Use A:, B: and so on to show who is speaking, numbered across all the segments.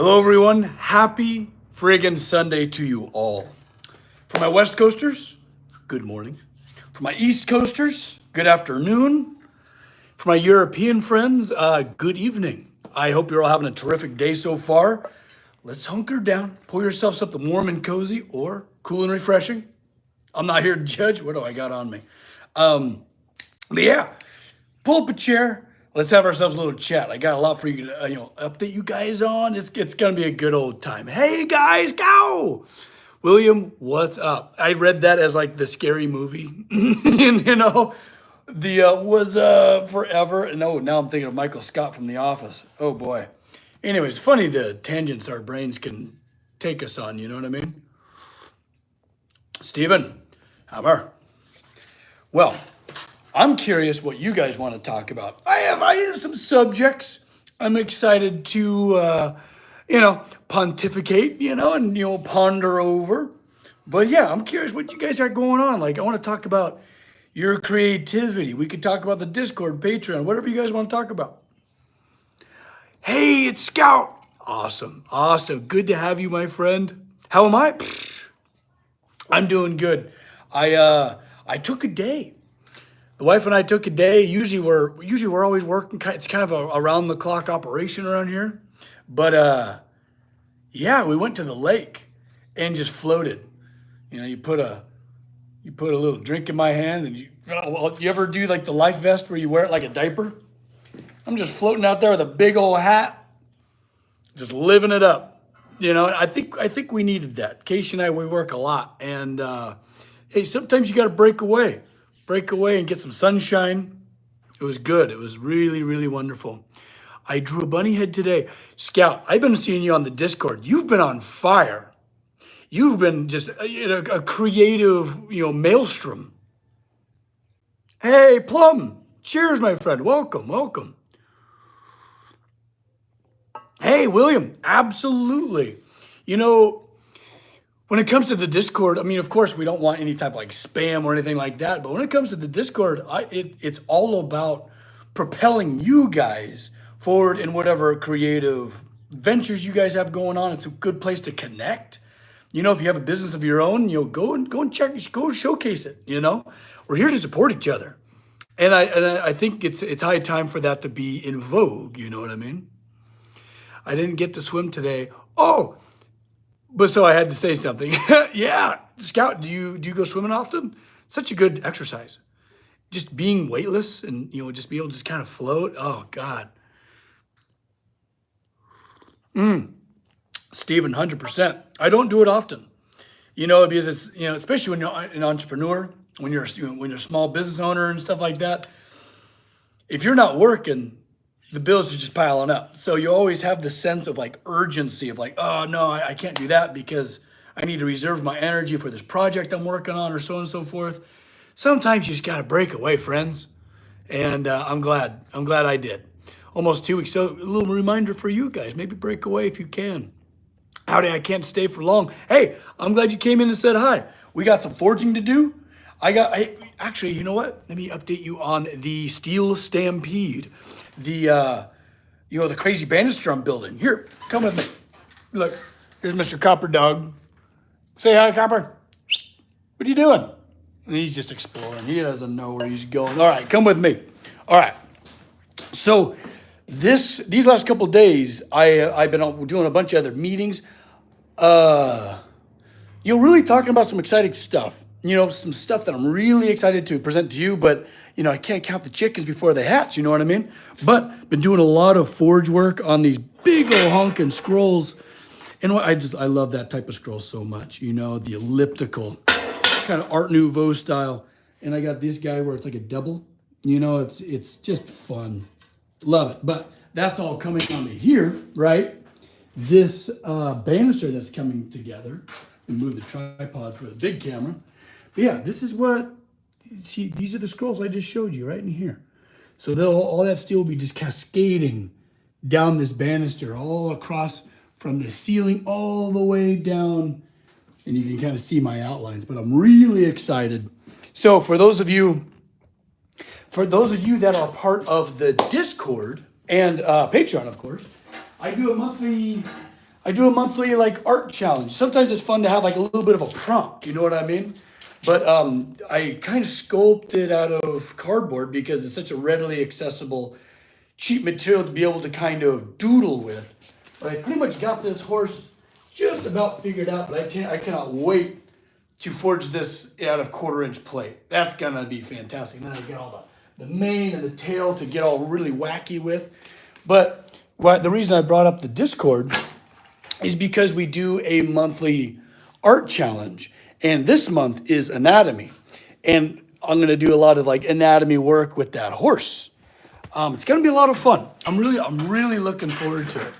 A: Hello, everyone. Happy friggin' Sunday to you all. For my West Coasters, good morning. For my East Coasters, good afternoon. For my European friends, good evening. I hope you're all having a terrific day so far. Let's hunker down, pour yourself something warm and cozy or cool and refreshing. I'm not here to judge. What do I got on me? But yeah, pull up a chair. Let's have ourselves a little chat. I got a lot for you to update you guys on. It's gonna be a good old time. Hey guys, go! William, what's up? I read that as like the scary movie, the was forever. No, now I'm thinking of Michael Scott from The Office. Oh boy. Anyways, funny the tangents our brains can take us on. You know what I mean? Steven, hammer. Well, I'm curious what you guys want to talk about. I have some subjects I'm excited to pontificate, and ponder over. But yeah, I'm curious what you guys got going on. Like I want to talk about your creativity. We could talk about the Discord, Patreon, whatever you guys want to talk about. Hey, it's Scout. Awesome. Good to have you, my friend. How am I? I'm doing good. I took a day. The wife and I took a day. Usually we're always working. It's kind of a around the clock operation around here. But yeah, we went to the lake and just floated. You put a little drink in my hand, and you ever do like the life vest where you wear it like a diaper? I'm just floating out there with a big old hat, just living it up. I think we needed that. Casey and I, we work a lot, and hey, sometimes you got to break away and get some sunshine. It was good. It was really, really wonderful. I drew a bunny head today. Scout, I've been seeing you on the Discord. You've been on fire. You've been just a creative, maelstrom. Hey, Plum. Cheers, my friend. Welcome. Hey, William. Absolutely. When it comes to the Discord, I mean, of course, we don't want any type of like spam or anything like that. But when it comes to the Discord, it's all about propelling you guys forward in whatever creative ventures you guys have going on. It's a good place to connect. If you have a business of your own, go and check, go showcase it. We're here to support each other, and I think it's high time for that to be in vogue. You know what I mean? I didn't get to swim today. Oh. But so I had to say something. Yeah, Scout, do you go swimming often? Such a good exercise. Just being weightless and just be able to just kind of float. Oh God. Steven, 100%. I don't do it often. Because it's especially when you're an entrepreneur, when you're a small business owner and stuff like that. If you're not working, the bills are just piling up. So you always have the sense of like urgency of like, oh no, I can't do that because I need to reserve my energy for this project I'm working on or so on and so forth. Sometimes you just got to break away, friends. And I'm glad I did. Almost 2 weeks. So a little reminder for you guys, maybe break away if you can. Howdy, I can't stay for long. Hey, I'm glad you came in and said hi. We got some forging to do. Actually, you know what? Let me update you on the Steel Stampede. The crazy banister I'm building. Here, come with me. Look, here's Mr. Copper Dog. Say hi, Copper. What are you doing? He's just exploring. He doesn't know where he's going. All right, come with me. All right. So these last couple of days, I've been doing a bunch of other meetings. Really talking about some exciting stuff. Some stuff that I'm really excited to present to you, but I can't count the chickens before they hatch, you know what I mean? But been doing a lot of forge work on these big old honking scrolls. And I love that type of scroll so much, the elliptical, kind of Art Nouveau style. And I got this guy where it's like a double, it's just fun. Love it. But that's all coming on me here, right? This banister that's coming together. And move the tripod for the big camera. But yeah, this is these are the scrolls I just showed you right in here. So all that steel will be just cascading down this banister all across from the ceiling all the way down. And you can kind of see my outlines, but I'm really excited. So for those of you that are part of the Discord and Patreon, of course, I do a monthly I do a monthly like art challenge. Sometimes it's fun to have like a little bit of a prompt, you know what I mean? But I kind of sculpted out of cardboard because it's such a readily accessible, cheap material to be able to kind of doodle with. But I pretty much got this horse just about figured out, but I cannot wait to forge this out of 1/4 inch plate. That's gonna be fantastic. And then I get all the mane and the tail to get all really wacky with. But the reason I brought up the Discord is because we do a monthly art challenge. And this month is anatomy. And I'm gonna do a lot of like anatomy work with that horse. It's gonna be a lot of fun. I'm really looking forward to it.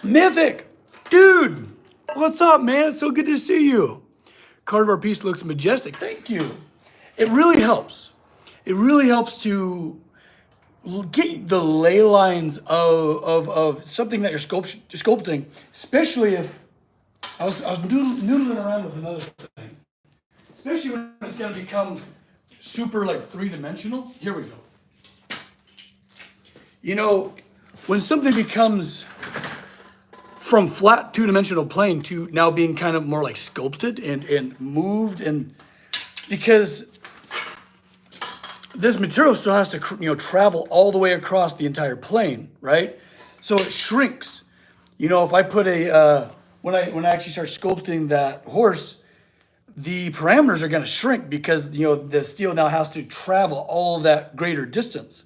A: Mythic, dude, what's up, man? It's so good to see you. Cardboard piece looks majestic. Thank you. It really helps. It really helps to get the ley lines of something that you're sculpting, especially if I was noodling around with another thing, especially when it's going to become super like 3-dimensional. Here we go. You know, when something becomes from flat 2-dimensional plane to now being kind of more like sculpted and moved, and because this material still has to, travel all the way across the entire plane, right? So it shrinks. You know, if I put when I actually start sculpting that horse, the parameters are going to shrink because, the steel now has to travel all that greater distance.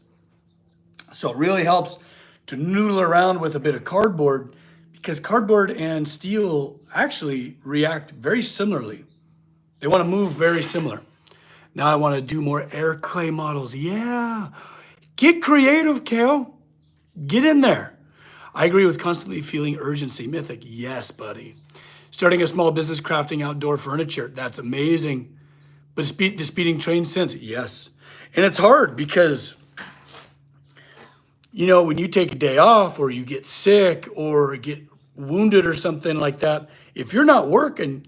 A: So it really helps to noodle around with a bit of cardboard because cardboard and steel actually react very similarly. They want to move very similar. Now I want to do more air clay models. Yeah. Get creative, Cal. Get in there. I agree with constantly feeling urgency. Mythic. Yes, buddy. Starting a small business crafting outdoor furniture. That's amazing. But the speeding train sense. Yes. And it's hard because, when you take a day off or you get sick or get wounded or something like that, if you're not working,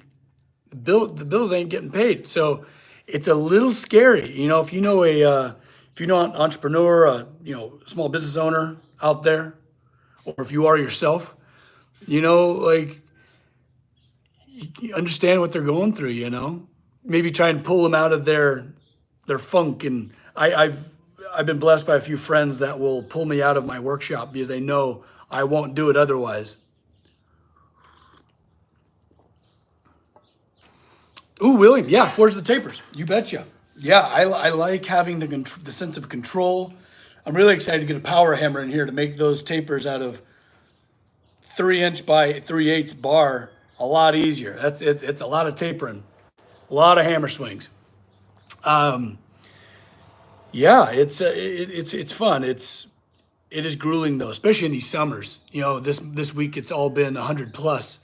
A: the bills ain't getting paid. So it's a little scary, if you know an entrepreneur, small business owner out there, or if you are yourself, like you understand what they're going through, maybe try and pull them out of their funk. And I've been blessed by a few friends that will pull me out of my workshop because they know I won't do it otherwise. Ooh, William, yeah, forge the tapers. You betcha. Yeah, I like having the sense of control. I'm really excited to get a power hammer in here to make those tapers out of 3-inch by 3/8 bar a lot easier. It's a lot of tapering, a lot of hammer swings. Yeah, it's fun. It is grueling though, especially in these summers. This week it's all been 100 plus.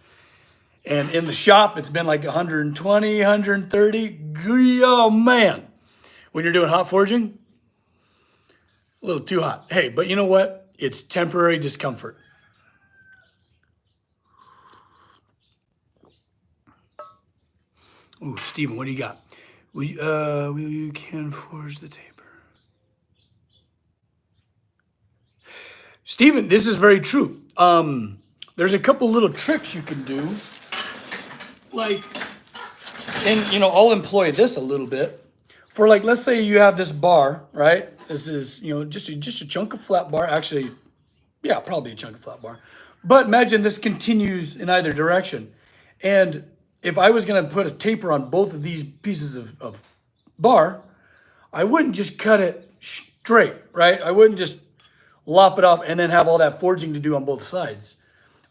A: And in the shop, it's been like 120, 130. Oh, man. When you're doing hot forging, a little too hot. Hey, but you know what? It's temporary discomfort. Ooh, Steven, what do you got? Will you can forge the taper? Steven, this is very true. There's a couple little tricks you can do. Like, and I'll employ this a little bit for like, let's say you have this bar, right? This is, just a chunk of flat bar. Actually, yeah, probably a chunk of flat bar. But imagine this continues in either direction. And if I was going to put a taper on both of these pieces of bar, I wouldn't just cut it straight, right? I wouldn't just lop it off and then have all that forging to do on both sides.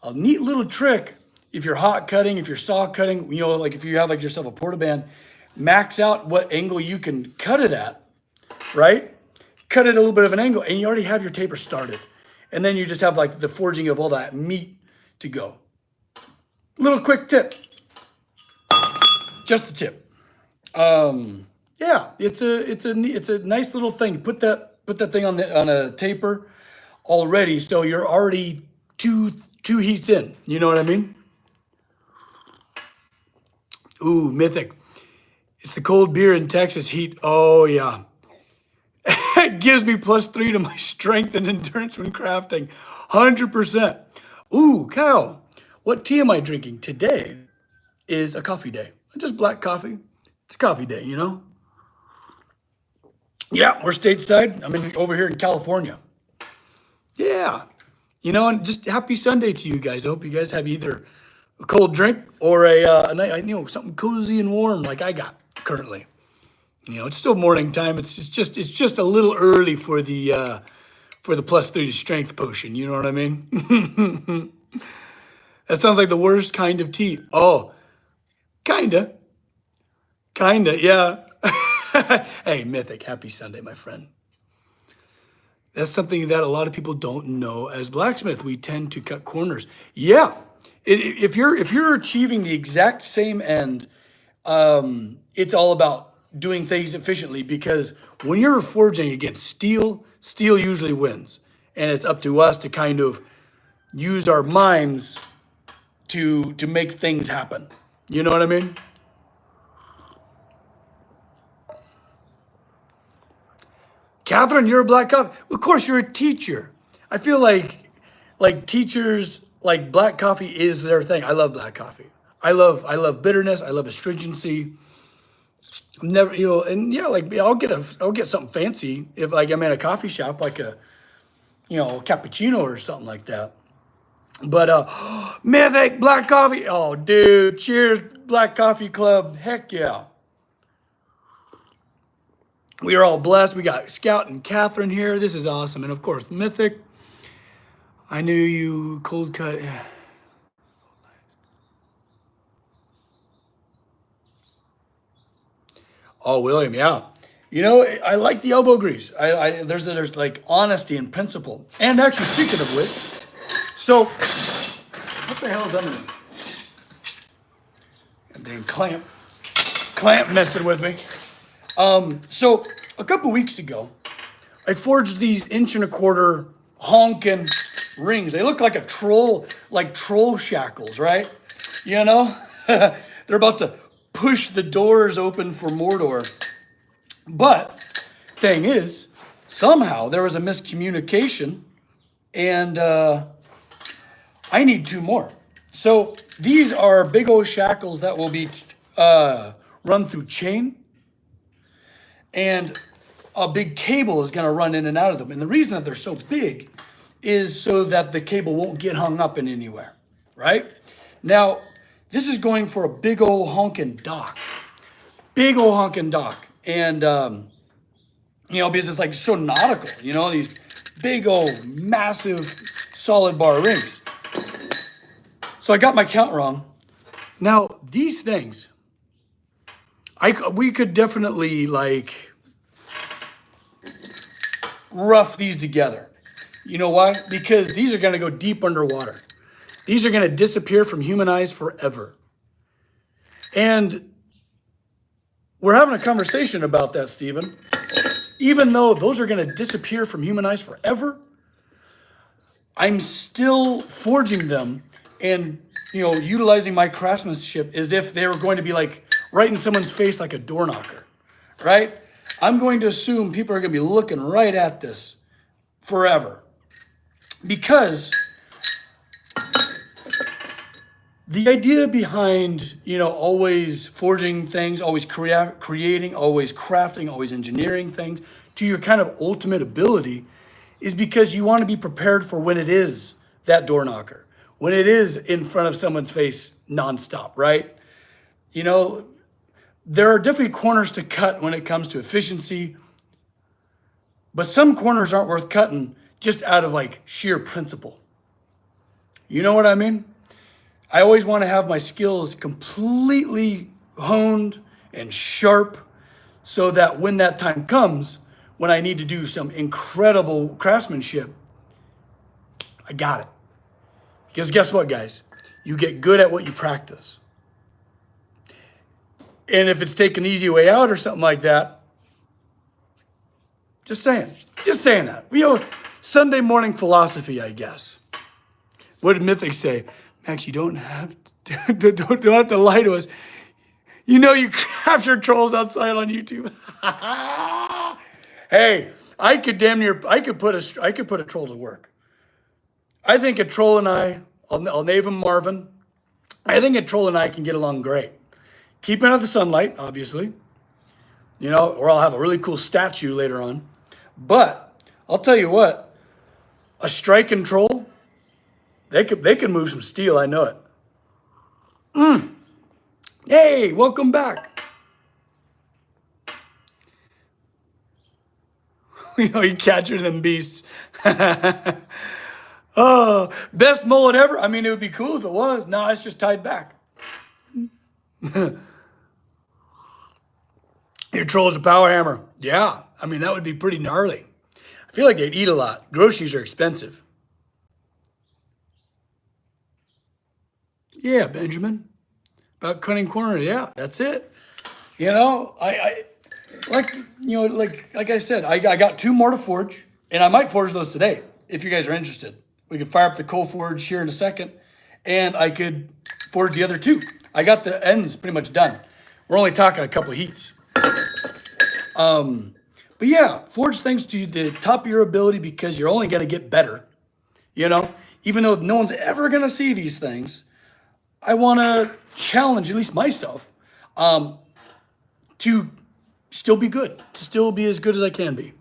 A: A neat little trick. If you're hot cutting, if you're saw cutting, like if you have like yourself a portaband, max out what angle you can cut it at, right? Cut it a little bit of an angle and you already have your taper started. And then you just have like the forging of all that meat to go. Little quick tip. Just the tip. Yeah, it's a nice little thing. Put that thing on a taper already, so you're already two heats in. You know what I mean? Ooh, Mythic. It's the cold beer in Texas heat. Oh, yeah. It gives me +3 to my strength and endurance when crafting. 100%. Ooh, Kyle, what tea am I drinking? Today is a coffee day. Just black coffee. It's coffee day, you know? Yeah, we're stateside. Over here in California. Yeah. And just happy Sunday to you guys. I hope you guys have either a cold drink or a night, something cozy and warm like I got currently. It's still morning time. It's just a little early for the +3 strength potion. You know what I mean? That sounds like the worst kind of tea. Oh, kinda, yeah. Hey, Mythic, happy Sunday, my friend. That's something that a lot of people don't know as blacksmith. We tend to cut corners. Yeah, if you're achieving the exact same end, it's all about doing things efficiently, because when you're forging against steel, steel usually wins. And it's up to us to kind of use our minds to make things happen. You know what I mean? Catherine, you're a black coffee. Of course, you're a teacher. I feel like teachers, like black coffee is their thing. I love black coffee. I love bitterness. I love astringency. I'm never, and yeah, like I'll get something fancy if like I'm at a coffee shop, like a cappuccino or something like that. But Mythic black coffee. Oh, dude, cheers, Black Coffee Club. Heck yeah. We are all blessed. We got Scout and Catherine here. This is awesome. And of course, Mythic. I knew you cold cut. Oh, William, yeah. I like the elbow grease. There's like honesty and principle. And actually, speaking of which, so what the hell is under me? And dang clamp messing with me. So a couple weeks ago, I forged these 1.25 inch honking rings. They look like troll shackles, right? They're about to push the doors open for Mordor. But thing is, somehow there was a miscommunication, and I need 2 more. So these are big old shackles that will be run through chain, and a big cable is going to run in and out of them. And the reason that they're so big is so that the cable won't get hung up in anywhere, right? Now, this is going for a big old honking dock. Big old honking dock. And, because it's like so nautical, these big old massive solid bar rings. So I got my count wrong. Now, these things, we could definitely like rough these together. You know why? Because these are going to go deep underwater. These are going to disappear from human eyes forever. And we're having a conversation about that, Stephen. Even though those are going to disappear from human eyes forever, I'm still forging them and, utilizing my craftsmanship as if they were going to be like right in someone's face like a door knocker, right? I'm going to assume people are going to be looking right at this forever, because the idea behind, always forging things, always creating, always crafting, always engineering things to your kind of ultimate ability is because you want to be prepared for when it is that door knocker, when it is in front of someone's face nonstop, right? There are definitely corners to cut when it comes to efficiency, but some corners aren't worth cutting just out of like sheer principle. You know what I mean? I always want to have my skills completely honed and sharp so that when that time comes, when I need to do some incredible craftsmanship, I got it. Because guess what, guys? You get good at what you practice. And if it's take an easy way out or something like that, just saying that. Sunday morning philosophy, I guess. What did Mythic say? Max, you don't have to lie to us. You capture trolls outside on YouTube. Hey, I could damn near, I could put a troll to work. I think a troll and I'll name him Marvin. I think a troll and I can get along great. Keep him out of the sunlight, obviously, or I'll have a really cool statue later on. But I'll tell you what, a striking troll, they could move some steel. I know it. Hey, welcome back. You captured them beasts. Oh, best mullet ever. I mean, it would be cool if it was. No, it's just tied back. Your troll's a power hammer. Yeah, I mean, that would be pretty gnarly. I feel like they'd eat a lot. Groceries are expensive. Yeah, Benjamin. About cutting corners. Yeah, that's it. I like like I said, I got two more to forge, and I might forge those today if you guys are interested. We can fire up the coal forge here in a second, and I could forge the other two. I got the ends pretty much done. We're only talking a couple heats. But yeah, forge things to the top of your ability because you're only going to get better. Even though no one's ever going to see these things, I want to challenge at least myself to still be good, to still be as good as I can be.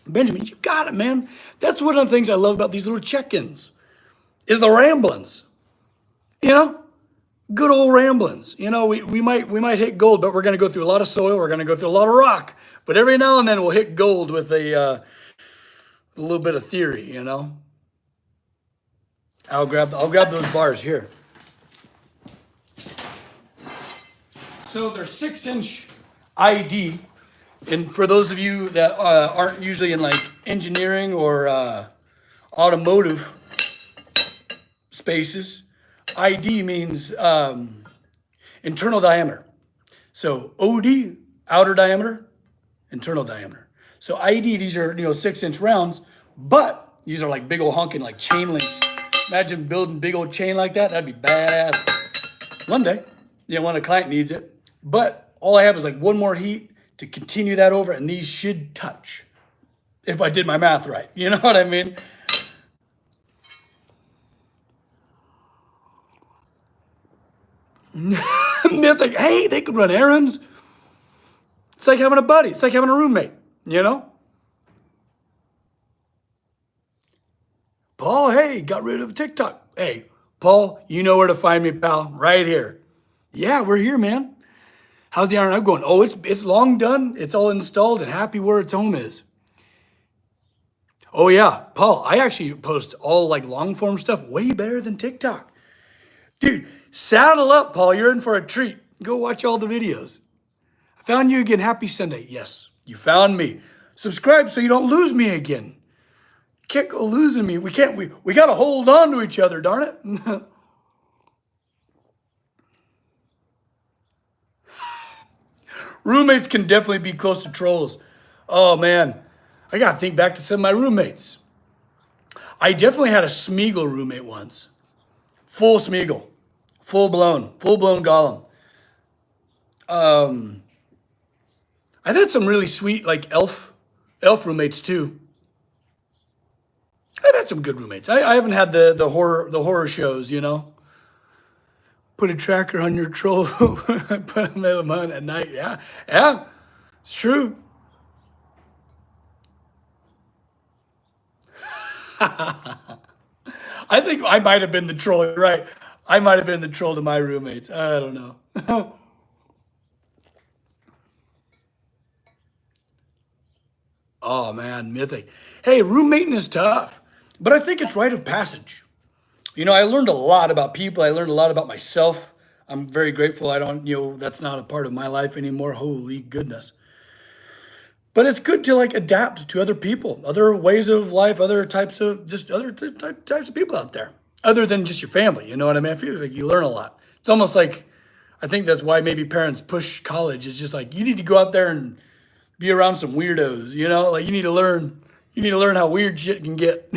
A: Benjamin, you got it, man. That's one of the things I love about these little check-ins is the ramblings. Good old ramblings. We might hit gold, but we're going to go through a lot of soil. We're going to go through a lot of rock. But every now and then we'll hit gold with a little bit of theory. I'll grab those bars here. So they're 6-inch ID. And for those of you that aren't usually in like engineering or automotive spaces, ID means internal diameter. So OD, outer diameter, internal diameter. So ID, these are 6-inch rounds, but these are like big old honking like chain links. Imagine building big old chain like that. That'd be badass. One day, when a client needs it. But all I have is like one more heat to continue that over, and these should touch. If I did my math right. You know what I mean? Mythic. Hey, they could run errands. It's like having a buddy. It's like having a roommate, Paul, hey, got rid of TikTok. Hey, Paul, you know where to find me, pal. Right here. Yeah, we're here, man. How's the iron out going? Oh, it's long done. It's all installed and happy where its home is. Oh yeah, Paul, I actually post all like long form stuff way better than TikTok. Dude, saddle up, Paul. You're in for a treat. Go watch all the videos. I found you again. Happy Sunday. Yes, you found me. Subscribe so you don't lose me again. You can't go losing me. We can't. We got to hold on to each other, darn it. Roommates can definitely be close to trolls. Oh man, I got to think back to some of my roommates. I definitely had a Smeagol roommate once. Full Smeagol. Full blown Gollum. I've had some really sweet like elf roommates too. I've had some good roommates. I haven't had the horror shows, Put a tracker on your troll, put them on at night. Yeah, it's true. I think I might have been the troll. You're right. I might have been the troll to my roommates. I don't know. Oh man, mythic. Hey, roommating is tough, but I think it's rite of passage. I learned a lot about people. I learned a lot about myself. I'm very grateful. I don't, that's not a part of my life anymore. Holy goodness. But it's good to like adapt to other people, other ways of life, other types of types of people out there, other than just your family. You know what I mean? I feel like you learn a lot. It's almost like, I think that's why maybe parents push college. It's just like, you need to go out there and be around some weirdos, like you need to learn how weird shit can get.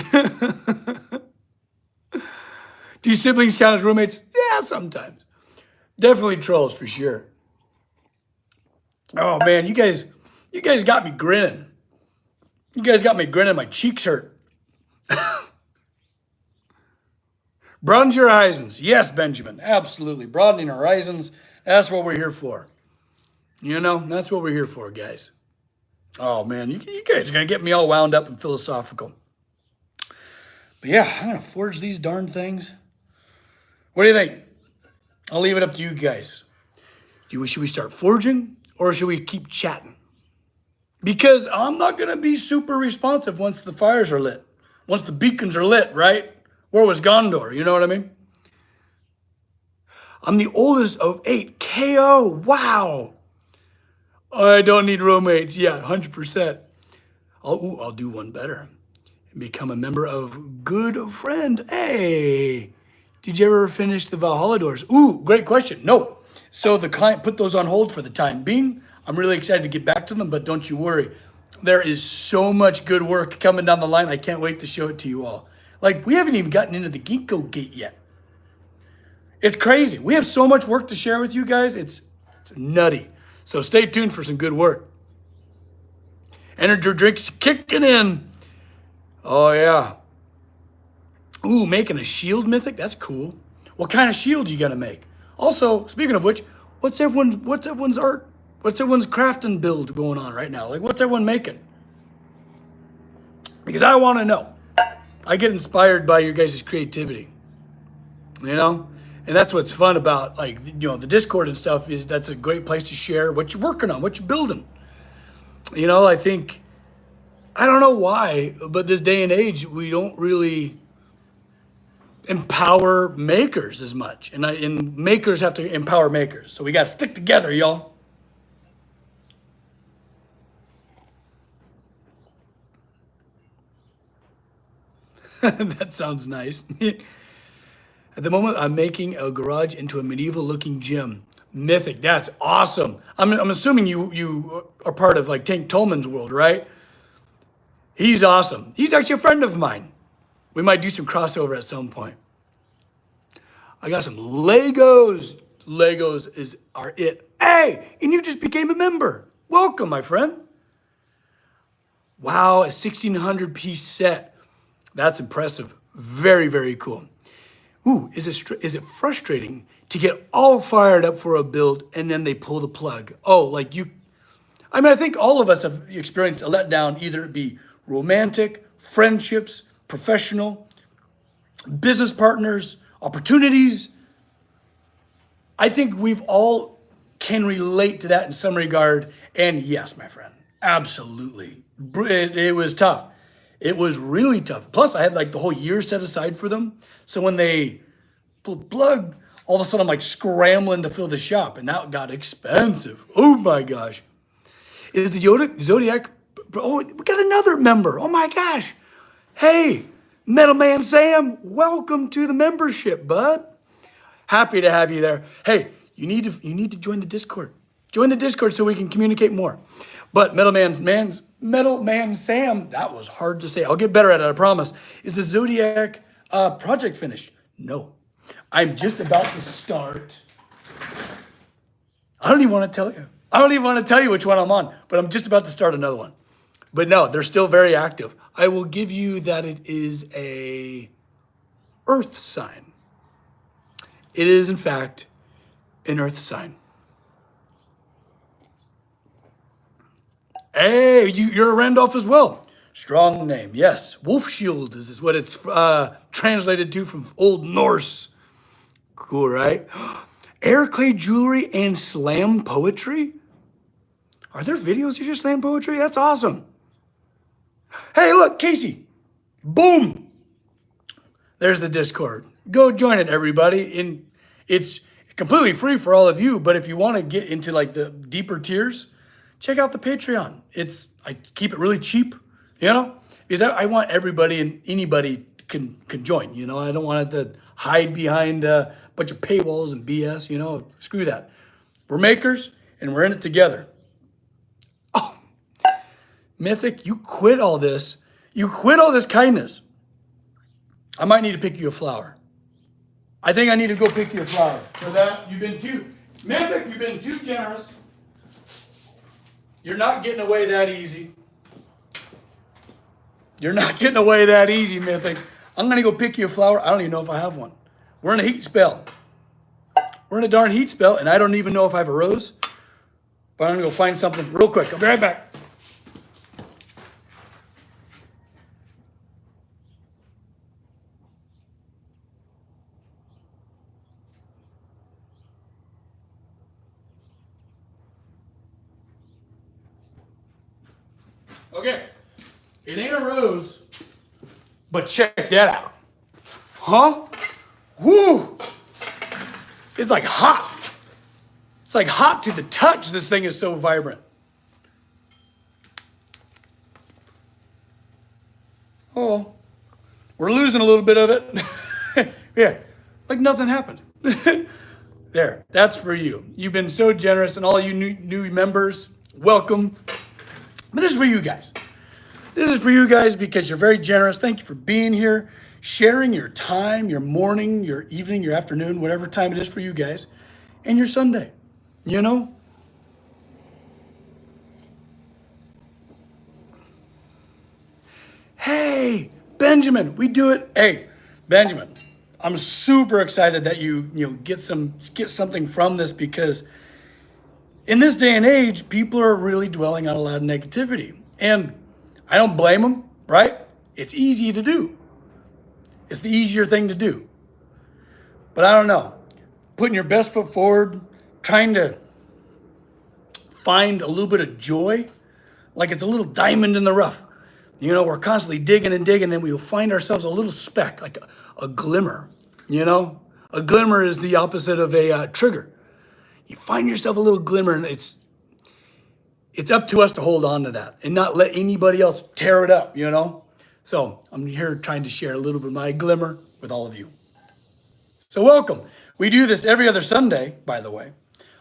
A: Do your siblings count as roommates? Yeah, sometimes. Definitely trolls for sure. Oh man, you guys You guys got me grinning. You guys got me grinning. My cheeks hurt. Broaden your horizons. Yes, Benjamin. Absolutely. Broadening horizons. That's what we're here for. You know, that's what we're here for, guys. Oh, man. You guys are going to get me all wound up and philosophical. But yeah, I'm going to forge these darn things. What do you think? I'll leave it up to you guys. Should we start forging or should we keep chatting? Because I'm not going to be super responsive once the fires are lit. Once the beacons are lit, right? Where was Gondor? You know what I mean? I'm the oldest of 8. KO. Wow. I don't need roommates. Yeah, 100%. I'll do one better. And become a member of Good Friend. Hey, did you ever finish the Valhalla doors? Ooh, great question. No. So the client put those on hold for the time being. I'm really excited to get back to them, but don't you worry. There is so much good work coming down the line. I can't wait to show it to you all. Like, we haven't even gotten into the Ginkgo gate yet. It's crazy. We have so much work to share with you guys. It's nutty. So stay tuned for some good work. Energy drinks kicking in. Oh, yeah. Ooh, making a shield mythic? That's cool. What kind of shield you gonna make? Also, speaking of which, what's everyone's art? What's everyone's crafting build going on right now? Like, what's everyone making? Because I want to know. I get inspired by your guys' creativity. You know? And that's what's fun about, like, you know, the Discord and stuff is that's a great place to share what you're working on, what you're building. You know, I think, I don't know why, but this day and age, we don't really empower makers as much. And makers have to empower makers. So we got to stick together, y'all. That sounds nice. At the moment, I'm making a garage into a medieval-looking gym. Mythic, that's awesome. I'm assuming you are part of like Tank Tolman's world, right? He's awesome. He's actually a friend of mine. We might do some crossover at some point. I got some Legos. Legos are it. Hey, and you just became a member. Welcome, my friend. Wow, a 1,600-piece set. That's impressive. Very, very cool. Ooh, is it frustrating to get all fired up for a build and then they pull the plug? Oh, like you, I mean, I think all of us have experienced a letdown, either it be romantic, friendships, professional, business partners, opportunities. I think we've all can relate to that in some regard. And yes, my friend, absolutely. It was tough. It was really tough. Plus, I had like the whole year set aside for them. So when they pulled the plug, all of a sudden I'm like scrambling to fill the shop, and that got expensive. Oh my gosh. Is the Zodiac, oh, we got another member. Oh my gosh. Hey, Metal Man Sam, welcome to the membership, bud. Happy to have you there. Hey, you need to join the Discord. Join the Discord so we can communicate more. But Metal Man Sam, that was hard to say. I'll get better at it, I promise. Is the Zodiac project finished? No. I'm just about to start. I don't even want to tell you. I don't even want to tell you which one I'm on, but I'm just about to start another one. But no, they're still very active. I will give you that it is a earth sign. It is, in fact, an earth sign. Hey, you're a Randolph as well. Strong name, yes. Wolf Shield is what it's translated to from Old Norse. Cool, right? Air clay jewelry and slam poetry? Are there videos of your slam poetry? That's awesome. Hey, look, Casey. Boom. There's the Discord. Go join it, everybody. And it's completely free for all of you, but if you want to get into like the deeper tiers, check out the Patreon. I keep it really cheap, you know, because I want everybody and anybody can join, you know. I don't want it to hide behind a bunch of paywalls and BS, you know. Screw that. We're makers and we're in it together. Oh, Mythic, you quit all this. You quit all this kindness. I might need to pick you a flower. I think I need to go pick you a flower. For that, Mythic, you've been too generous. You're not getting away that easy. You're not getting away that easy, Mythic. I'm going to go pick you a flower. I don't even know if I have one. We're in a heat spell. We're in a darn heat spell, and I don't even know if I have a rose. But I'm going to go find something real quick. I'll be right back. Okay, it ain't a rose, but check that out. Huh? Woo! It's like hot. It's like hot to the touch. This thing is so vibrant. Oh, we're losing a little bit of it. Yeah, like nothing happened. There, that's for you. You've been so generous, and all you new members, welcome. But this is for you guys. This is for you guys because you're very generous. Thank you for being here, sharing your time, your morning, your evening, your afternoon, whatever time it is for you guys, and your Sunday. You know? Hey, Benjamin, we do it. Hey, Benjamin, I'm super excited that you get something from this because in this day and age, people are really dwelling on a lot of negativity. And I don't blame them, right? It's easy to do. It's the easier thing to do. But I don't know. Putting your best foot forward, trying to find a little bit of joy, like it's a little diamond in the rough. You know, we're constantly digging and digging, and we'll find ourselves a little speck, like a glimmer, you know? A glimmer is the opposite of a trigger. You find yourself a little glimmer, and it's up to us to hold on to that and not let anybody else tear it up, you know? So I'm here trying to share a little bit of my glimmer with all of you. So welcome. We do this every other Sunday, by the way.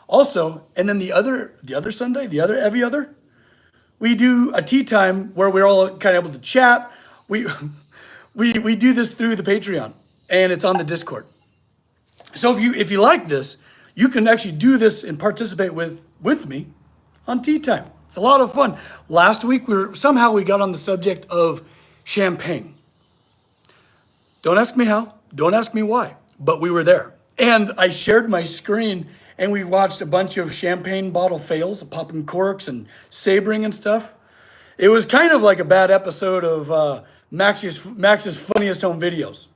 A: Also, and then the other Sunday, every other, we do a tea time where we're all kind of able to chat. We do this through the Patreon, and it's on the Discord. So if you like this, you can actually do this and participate with me on tea time. It's a lot of fun. Last week we got on the subject of champagne. Don't ask me how, don't ask me why, but we were there. And I shared my screen and we watched a bunch of champagne bottle fails, popping corks and sabering and stuff. It was kind of like a bad episode of Max's Funniest Home Videos.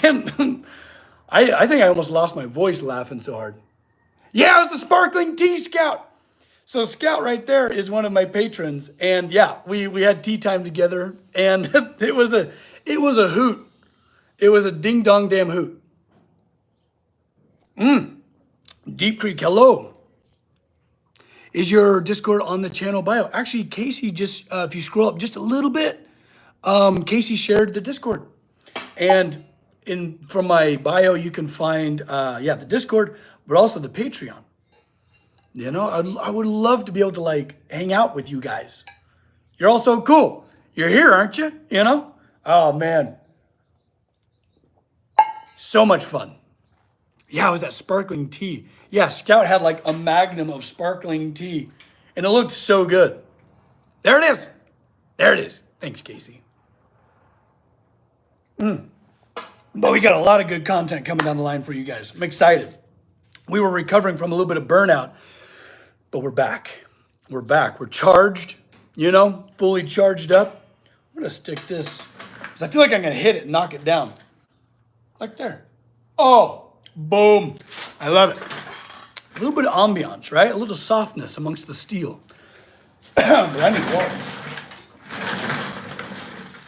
A: And I think I almost lost my voice laughing so hard. Yeah, it was the Sparkling Tea Scout. So Scout right there is one of my patrons. And yeah, we had tea time together and it was a hoot. It was a ding dong damn hoot. Deep Creek, hello. Is your Discord on the channel bio? Actually, Casey just, if you scroll up just a little bit, Casey shared the Discord. And from my bio, you can find, the Discord, but also the Patreon. You know, I would love to be able to like hang out with you guys. You're all so cool. You're here, aren't you? You know? Oh man. So much fun. Yeah, it was that sparkling tea. Yeah, Scout had like a magnum of sparkling tea and it looked so good. There it is. There it is. Thanks, Casey. But we got a lot of good content coming down the line for you guys. I'm excited. We were recovering from a little bit of burnout, but we're back. We're back. We're charged, you know, fully charged up. I'm going to stick this because I feel like I'm going to hit it and knock it down. Like there. Oh, boom. I love it. A little bit of ambiance, right? A little softness amongst the steel. But I need water.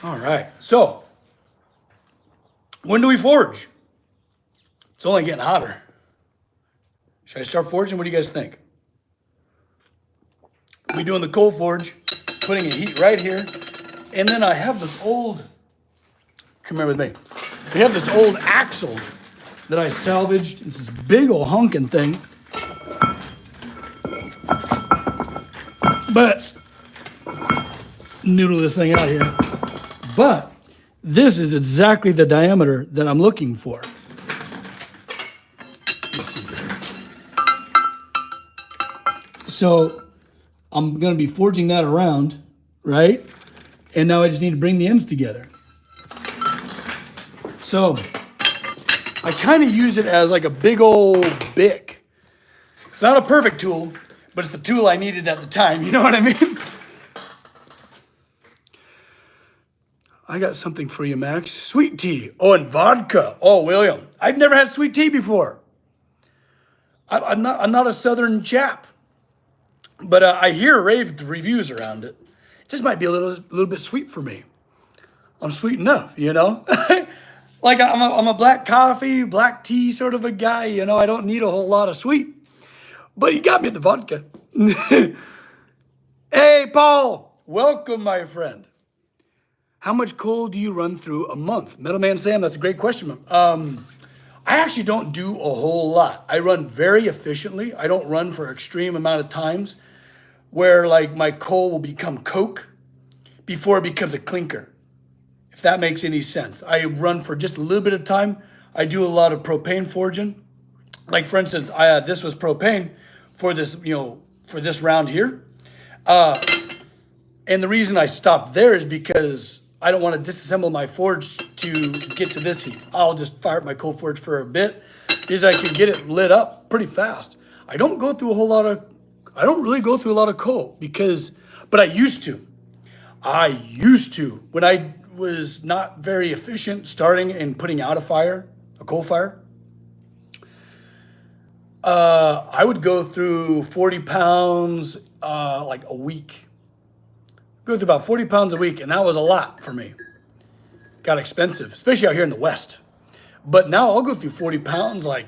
A: All right. So, when do we forge? It's only getting hotter. Should I start forging? What do you guys think? We doing the coal forge, putting a heat right here. And then I have this old, come here with me. We have this old axle that I salvaged. It's this big old honking thing. But, noodle this thing out here. But, this is exactly the diameter that I'm looking for. Let's see. So, I'm going to be forging that around, right? And now I just need to bring the ends together. So I kind of use it as like a big old Bic. It's not a perfect tool, but it's the tool I needed at the time. You know what I mean? I got something for you, Max. Sweet tea. Oh, and vodka. Oh, William. I've never had sweet tea before. I'm not a Southern chap, but I hear rave reviews around it. It just might be a little bit sweet for me. I'm sweet enough, you know? Like I'm a black coffee, black tea sort of a guy, you know? I don't need a whole lot of sweet. But you got me at the vodka. Hey, Paul. Welcome, my friend. How much coal do you run through a month? Metal Man Sam, that's a great question. I actually don't do a whole lot. I run very efficiently. I don't run for extreme amount of times where like my coal will become coke before it becomes a clinker, if that makes any sense. I run for just a little bit of time. I do a lot of propane forging. Like for instance, this was propane for this, for this round here. And the reason I stopped there is because I don't want to disassemble my forge to get to this heat. I'll just fire up my coal forge for a bit because I can get it lit up pretty fast. I don't really go through a lot of coal but I used to. When I was not very efficient starting and putting out a coal fire, I would go through 40 pounds like a week. Go through about 40 pounds a week, and that was a lot for me. Got expensive, especially out here in the West. But now I'll go through 40 pounds like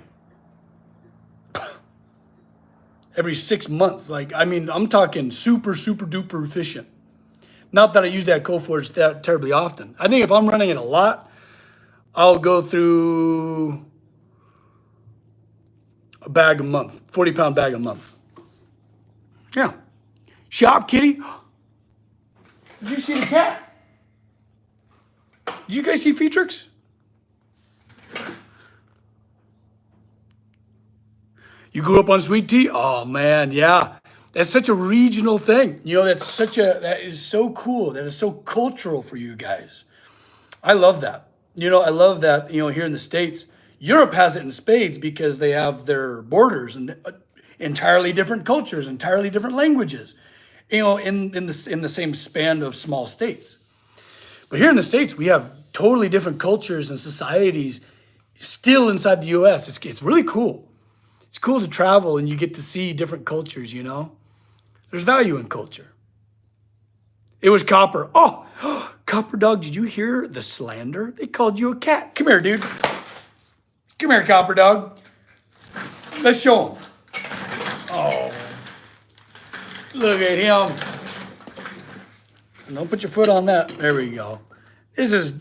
A: every 6 months. Like, I mean, I'm talking super, super duper efficient. Not that I use that coal forge that terribly often. I think if I'm running it a lot, I'll go through a bag a month, 40-pound bag a month. Yeah. Shop kitty. Did you see the cat? Did you guys see Featrix? You grew up on sweet tea? Oh man, yeah. That's such a regional thing. That is so cool. That is so cultural for you guys. I love that. I love that, here in the States. Europe has it in spades because they have their borders and entirely different cultures, entirely different languages, in the same span of small states. But here in the States, we have totally different cultures and societies still inside the US. It's really cool. It's cool to travel and you get to see different cultures, There's value in culture. It was Copper. Oh, Copper Dog, did you hear the slander? They called you a cat. Come here, dude. Come here, Copper Dog. Let's show him. Oh, look at him. Don't put your foot on that. There we go. Let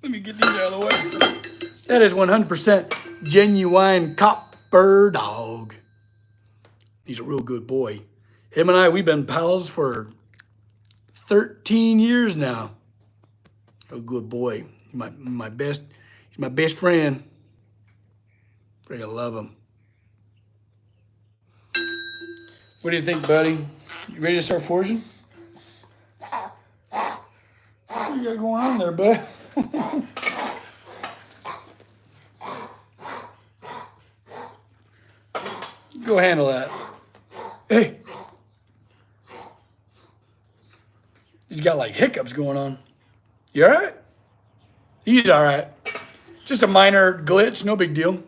A: me get these out of the way. That is 100% genuine Copper Dog. He's a real good boy. Him and we've been pals for 13 years now. A good boy. He's my best friend. Freaking love him. What do you think, buddy? You ready to start forging? What you got going on there, bud? Go handle that. Hey. He's got like hiccups going on. You all right? He's all right. Just a minor glitch, no big deal.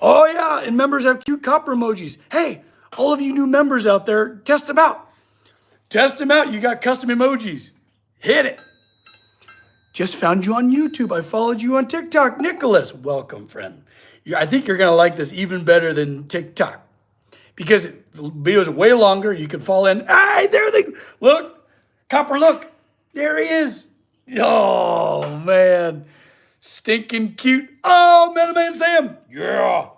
A: Oh yeah, and members have cute copper emojis. Hey, all of you new members out there, test them out. Test them out. You got custom emojis. Hit it. Just found you on YouTube. I followed you on TikTok. Nicholas, welcome, friend. I think you're going to like this even better than TikTok because the videos are way longer. You can fall in. Hey, there they look. Copper, look. There he is. Oh, man. Stinking cute. Oh, Metal Man Sam. Yeah.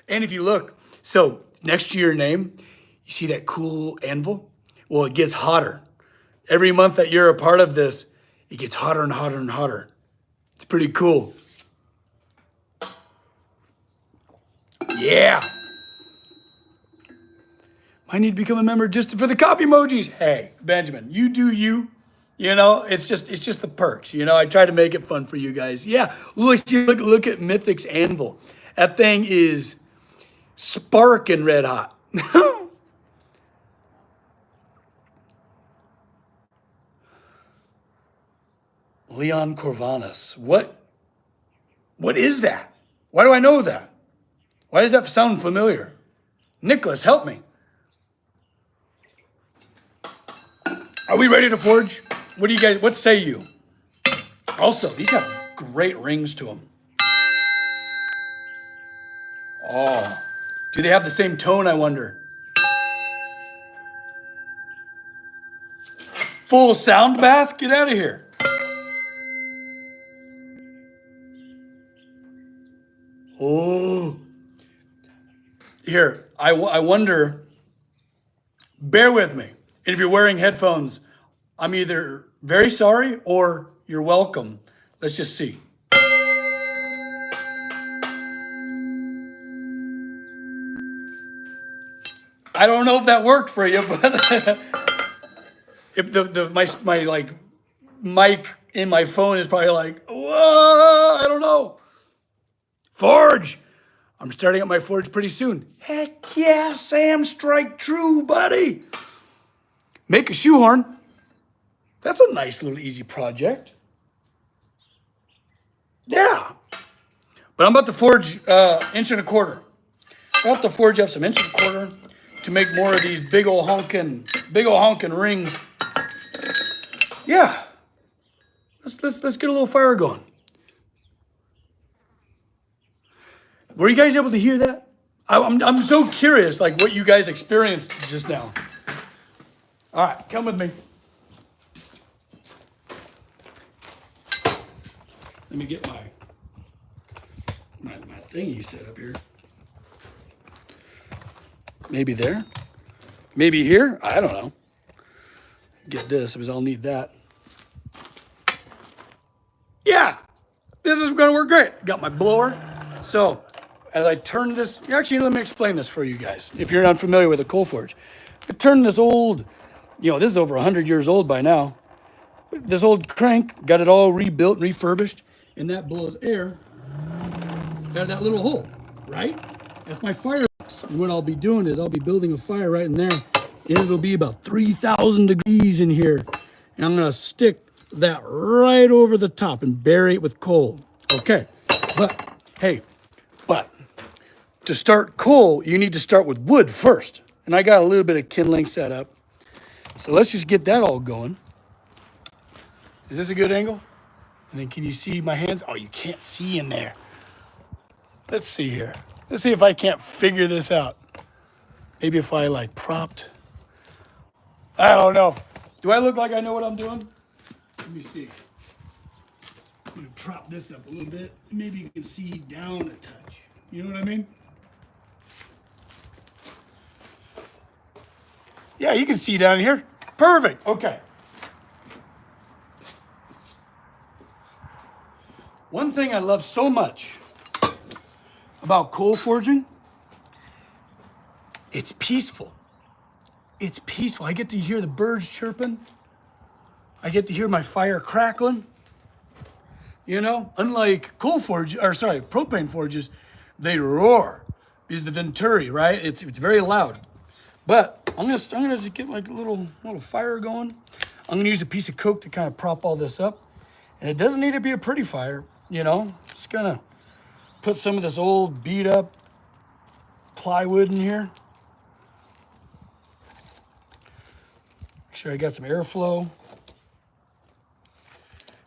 A: And if you look, so next to your name, you see that cool anvil? Well, it gets hotter. Every month that you're a part of this, it gets hotter and hotter and hotter. It's pretty cool. Yeah. Might need to become a member just for the copy emojis. Hey, Benjamin, you do you. You know, it's just the perks. You know, I try to make it fun for you guys. Yeah, look at Mythic's anvil. That thing is sparking red hot. Leon Corvanis. What is that? Why do I know that? Why does that sound familiar? Nicholas, help me. Are we ready to forge? What say you? Also, these have great rings to them. Oh, do they have the same tone, I wonder? Full sound bath? Get out of here. Oh. Here, I wonder, bear with me. And if you're wearing headphones, I'm either very sorry or you're welcome. Let's just see. I don't know if that worked for you, but if my like mic in my phone is probably like, whoa, I don't know. Forge. I'm starting up my forge pretty soon. Heck yeah, Sam, strike true, buddy. Make a shoehorn. That's a nice little easy project. Yeah. But I'm about to forge 1.25 inches. I'm about to forge up some 1.25 inches to make more of these big old honking rings. Yeah. Let's get a little fire going. Were you guys able to hear that? I'm so curious, like what you guys experienced just now. All right, come with me. Let me get my thingy set up here. Maybe there, maybe here. I don't know. Get this because I'll need that. Yeah, this is gonna work great. Got my blower. So as I turn this, actually, let me explain this for you guys. If you're not familiar with a coal forge, I turned this old, this is over 100 years old by now. This old crank, got it all rebuilt, refurbished, and that blows air out of that little hole, right? That's my firebox. And what I'll be doing is I'll be building a fire right in there, and it'll be about 3,000 degrees in here. And I'm gonna stick that right over the top and bury it with coal. Okay, but to start coal, you need to start with wood first. And I got a little bit of kindling set up. So let's just get that all going. Is this a good angle? And then can you see my hands? Oh, you can't see in there. Let's see here. Let's see if I can't figure this out. Maybe if I like propped. I don't know. Do I look like I know what I'm doing? Let me see. I'm gonna prop this up a little bit. Maybe you can see down a touch. You know what I mean? Yeah, you can see down here. Perfect. Okay. One thing I love so much about coal forging, it's peaceful. It's peaceful. I get to hear the birds chirping. I get to hear my fire crackling. Unlike propane forges, they roar because the venturi, right? It's very loud. But I'm gonna just get like a little fire going. I'm gonna use a piece of coke to kind of prop all this up. And it doesn't need to be a pretty fire, Just gonna put some of this old beat up plywood in here. Make sure I got some airflow.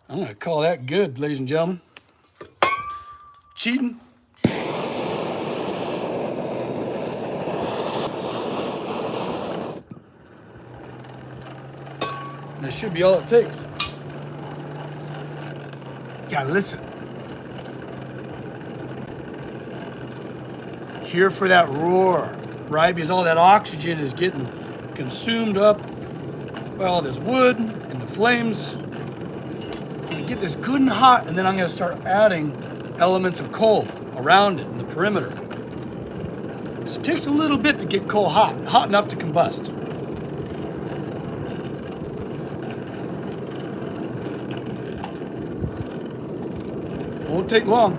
A: I'm gonna call that good, ladies and gentlemen. Cheating. That should be all it takes. Yeah, listen. Here for that roar, right? Because all that oxygen is getting consumed up by all this wood and the flames. I'm gonna get this good and hot, and then I'm gonna start adding elements of coal around it in the perimeter. Just It takes a little bit to get coal hot enough to combust. Won't take long.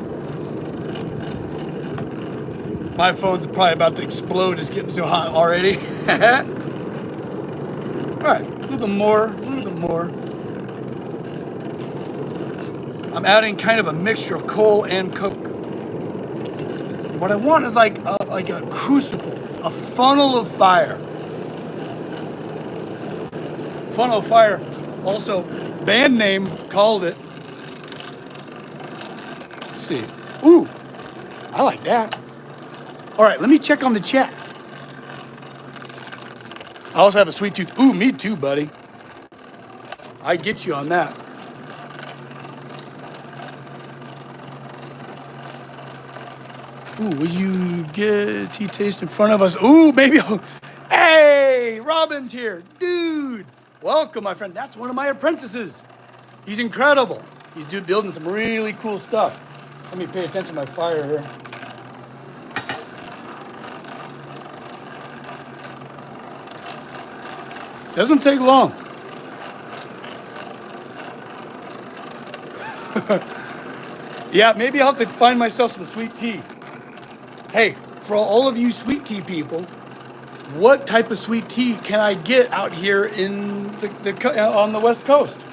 A: My phone's probably about to explode. It's getting so hot already. All right, a little bit more, a little bit more. I'm adding kind of a mixture of coal and coke. What I want is like a crucible, a funnel of fire. Funnel of fire. Also, band name called it. Let's see. Ooh, I like that. All right, let me check on the chat. I also have a sweet tooth. Ooh, me too, buddy. I get you on that. Ooh, will you get tea taste in front of us? Ooh, maybe. Hey, Robin's here. Dude, welcome, my friend. That's one of my apprentices. He's incredible. He's building some really cool stuff. Let me pay attention to my fire here. Doesn't take long. Yeah, maybe I'll have to find myself some sweet tea. Hey, for all of you sweet tea people, what type of sweet tea can I get out here in on the West Coast?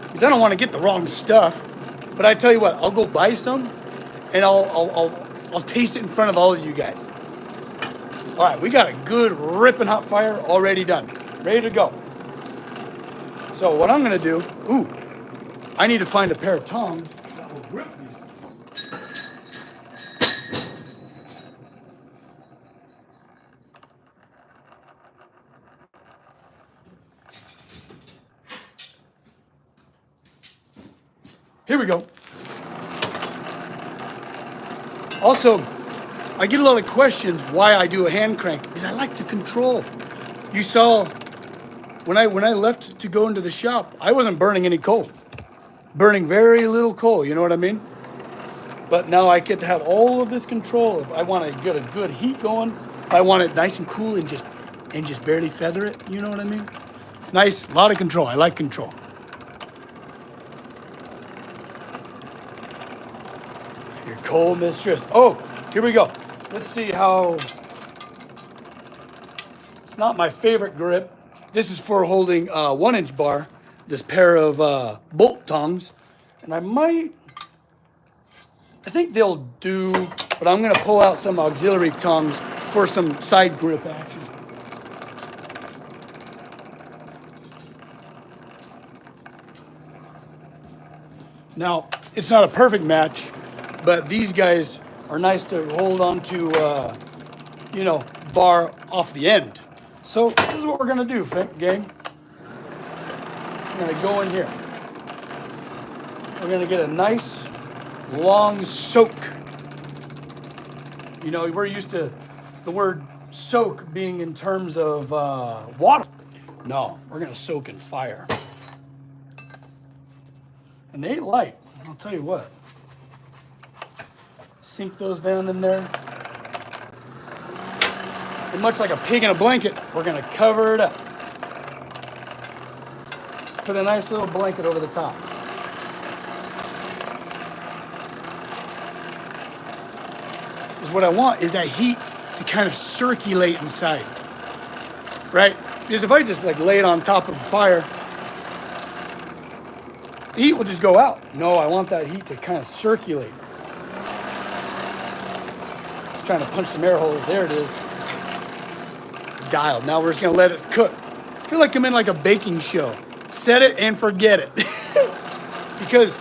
A: Because I don't want to get the wrong stuff. But I tell you what, I'll go buy some, and I'll taste it in front of all of you guys. All right, we got a good ripping hot fire already done, ready to go. So what I'm gonna do, ooh, I need to find a pair of tongs that will grip these things. Here we go. Also, I get a lot of questions why I do a hand crank, because I like to control. You saw when I left to go into the shop, I wasn't burning any coal. Burning very little coal, you know what I mean? But now I get to have all of this control. If I want to get a good heat going, if I want it nice and cool and just barely feather it, you know what I mean? It's nice, a lot of control. I like control. Your coal mistress. Oh, here we go. Let's see how, it's not my favorite grip. This is for holding a 1-inch bar, this pair of bolt tongs. And I think they'll do, but I'm gonna pull out some auxiliary tongs for some side grip action. Now, it's not a perfect match, but these guys are nice to hold on to, bar off the end. So this is what we're gonna do, gang. I'm gonna go in here. We're gonna get a nice long soak. You know, we're used to the word soak being in terms of water. No, we're gonna soak in fire. And they ain't light, I'll tell you what. Sink those down in there. And much like a pig in a blanket, we're gonna cover it up. Put a nice little blanket over the top. Because what I want is that heat to kind of circulate inside, right? Because if I just like lay it on top of the fire, the heat will just go out. No, I want that heat to kind of circulate. Trying to punch some air holes. There it is. Dialed. Now we're just gonna let it cook. I feel like I'm in like a baking show. Set it and forget it. Because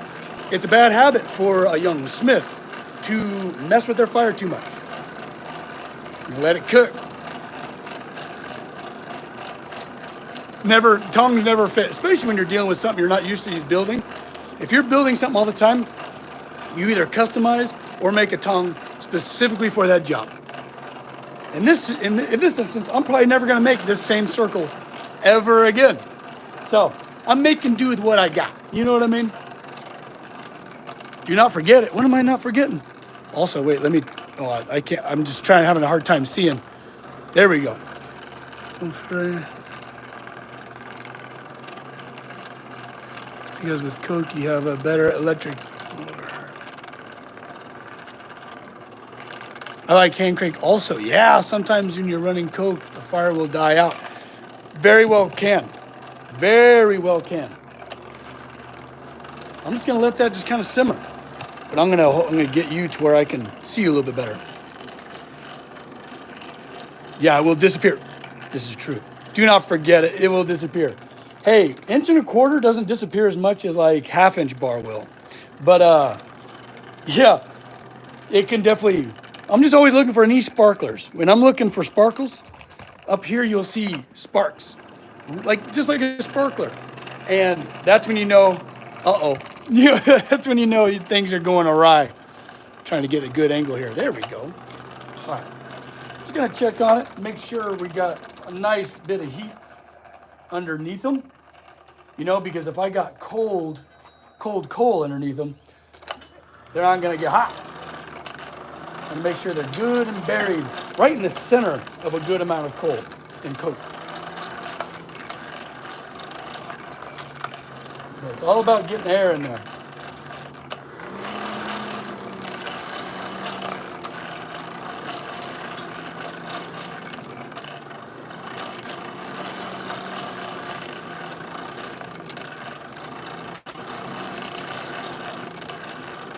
A: it's a bad habit for a young smith to mess with their fire too much. Let it cook. Tongs never fit, especially when you're dealing with something you're not used to building. If you're building something all the time, you either customize or make a tong specifically for that job. In this instance, I'm probably never gonna make this same circle ever again. So I'm making do with what I got. You know what I mean? Do not forget it. What am I not forgetting? Also, wait, let me Oh, I can't. I'm just having a hard time seeing. There we go. Because with coke, you have a better electric blower. I like hand crank also. Yeah, sometimes when you're running coke, the fire will die out. Very well can. Very well can. I'm just gonna let that just kind of simmer. But I'm gonna get you to where I can see you a little bit better. Yeah, it will disappear. This is true. Do not forget it. It will disappear. Hey, 1.25" doesn't disappear as much as like 1/2" bar will. But yeah, it can definitely. I'm just always looking for any sparklers. When I'm looking for sparkles, up here you'll see sparks, just like a sparkler, and that's when you know. Yeah, that's when you know things are going awry. Trying to get a good angle here. There we go. All right. Just gonna check on it, make sure we got a nice bit of heat underneath them. You know, because if I got cold coal underneath them, they're not gonna get hot. And make sure they're good and buried right in the center of a good amount of coal and coke. But it's all about getting air in there.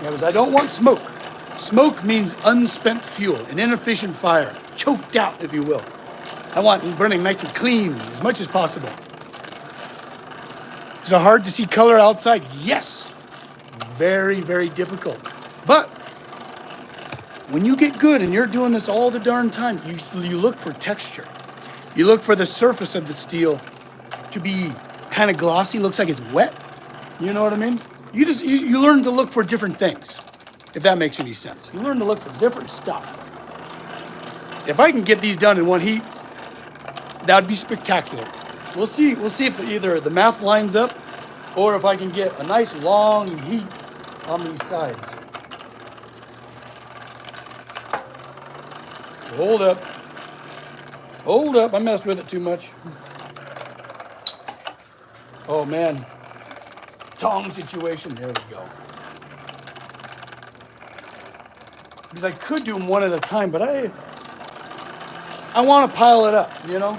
A: Yeah, because I don't want smoke. Smoke means unspent fuel, an inefficient fire, choked out, if you will. I want it burning nice and clean as much as possible. Is it hard to see color outside? Yes. Very, very difficult. But when you get good and you're doing this all the darn time, you look for texture. You look for the surface of the steel to be kind of glossy, looks like it's wet. You know what I mean? You learn to look for different things, if that makes any sense. You learn to look for different stuff. If I can get these done in one heat, that would be spectacular. We'll see if either the math lines up or if I can get a nice long heat on these sides. Hold up. I messed with it too much. Oh man. Tong situation. There we go. Because I could do them one at a time, but I want to pile it up, you know?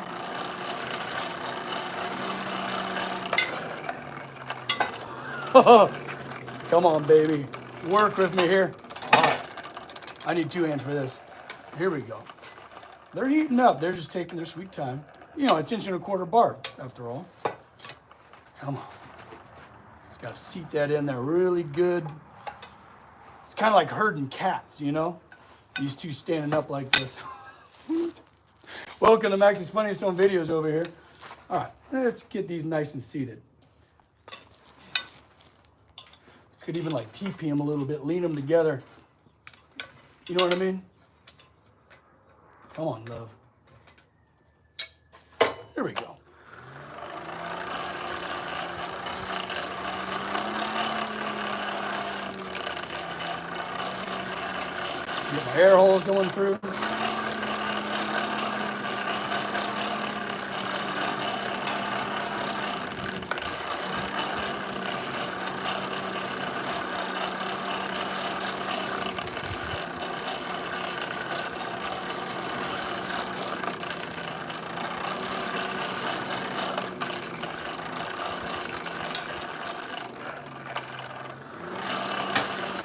A: Come on, baby. Work with me here. All right. I need 2 hands for this. Here we go. They're heating up. They're just taking their sweet time. You know, it's 1.25" bar, after all. Come on. Just got to seat that in there really good. It's kind of like herding cats, you know? These two standing up like this. Welcome to Max's Funniest Home Videos over here. All right, let's get these nice and seated. Could even like TP them a little bit, lean them together. You know what I mean? Come on, love. There we go. Get my air holes going through.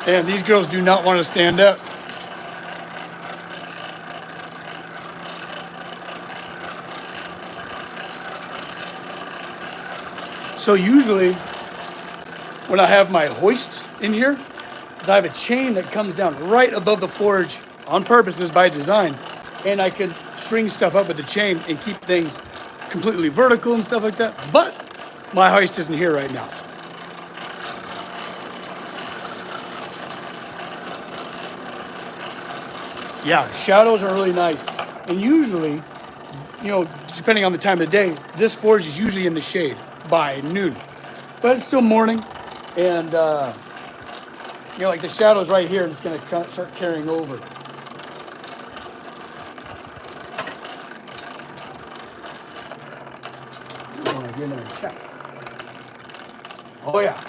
A: And these girls do not want to stand up. So usually when I have my hoist in here, is I have a chain that comes down right above the forge on purpose, is by design, and I can string stuff up with the chain and keep things completely vertical and stuff like that. But my hoist isn't here right now. Yeah, shadows are really nice. And usually, you know, depending on the time of the day, this forge is usually in the shade by noon. But it's still morning, and you know, like the shadow's right here, and it's gonna start carrying over. I want to get in there and check. Oh yeah,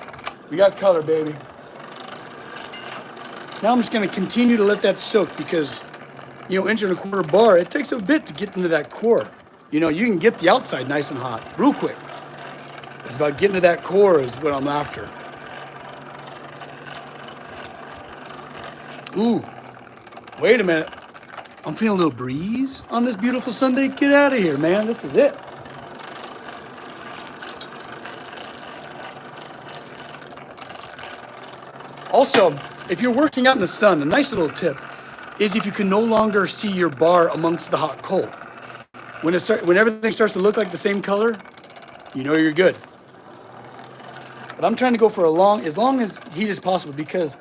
A: we got color, baby. Now I'm just going to continue to let that soak because, you know, 1.25 inch bar, it takes a bit to get into that core. You know, you can get the outside nice and hot real quick. It's about getting to that core is what I'm after. Ooh, wait a minute. I'm feeling a little breeze on this beautiful Sunday. Get out of here, man. This is it. Also, if you're working out in the sun, a nice little tip is if you can no longer see your bar amongst the hot coal. When everything starts to look like the same color, you know you're good. But I'm trying to go for as long as heat as possible because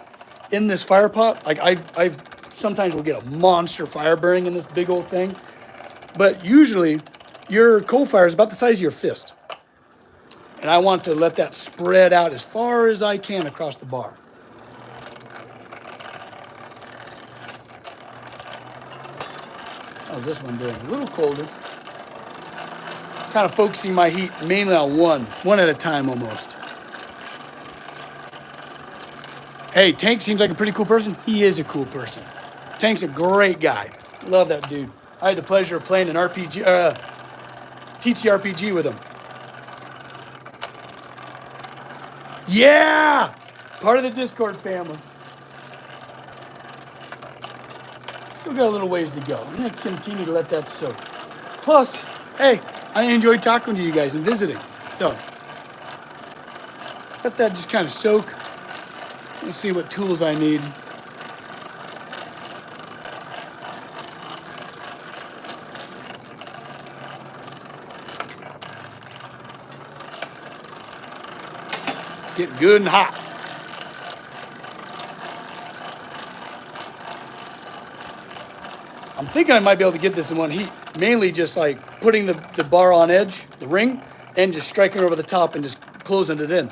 A: in this fire pot, like I sometimes will get a monster fire burning in this big old thing. But usually your coal fire is about the size of your fist. And I want to let that spread out as far as I can across the bar. How's this one doing? A little colder. Kind of focusing my heat mainly on one at a time almost. Hey, Tank seems like a pretty cool person. He is a cool person. Tank's a great guy. Love that dude. I had the pleasure of playing an RPG, TTRPG with him. Yeah! Part of the Discord family. Still got a little ways to go. I'm going to continue to let that soak. Plus, hey, I enjoy talking to you guys and visiting. So, let that just kind of soak. Let's see what tools I need. Getting good and hot. I'm thinking I might be able to get this in one heat. Mainly just like putting the bar on edge, the ring, and just striking over the top and just closing it in.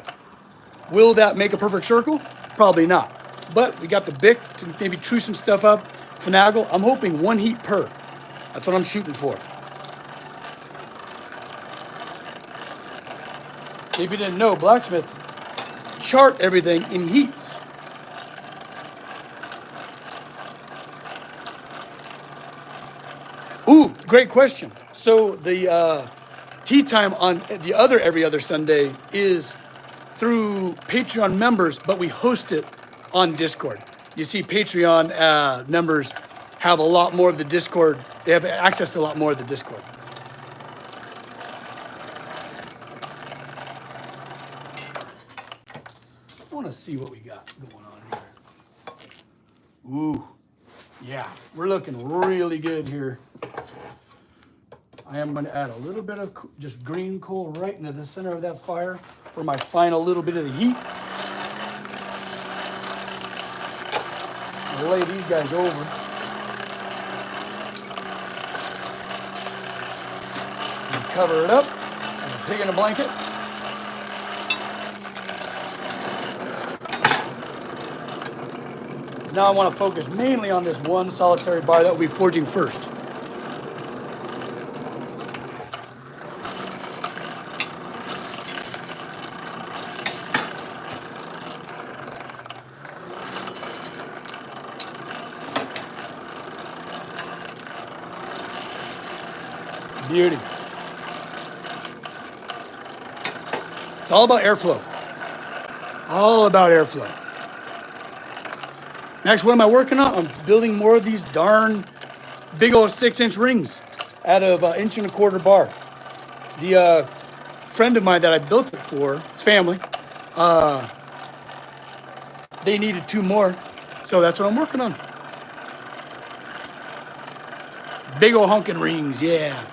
A: Will that make a perfect circle? Probably not. But we got the Bic to maybe true some stuff up, finagle. I'm hoping one heat per. That's what I'm shooting for. If you didn't know, blacksmiths chart everything in heats. Ooh, great question. So the tea time on the other every other Sunday is through Patreon members, but we host it on Discord. You see, Patreon members have a lot more of the Discord. They have access to a lot more of the Discord. I want to see what we got going on here. Ooh, yeah, we're looking really good here. I am going to add a little bit of just green coal right into the center of that fire for my final little bit of the heat. I'll lay these guys over. And cover it up like a pig in a blanket. Now I want to focus mainly on this one solitary bar that we'll be forging first. Beauty. It's all about airflow. All about airflow. Next, what am I working on? I'm building more of these darn big old 6-inch rings out of 1.25 inch bar. The friend of mine that I built it for, his family, they needed 2 more. So that's what I'm working on. Big old honking rings, yeah.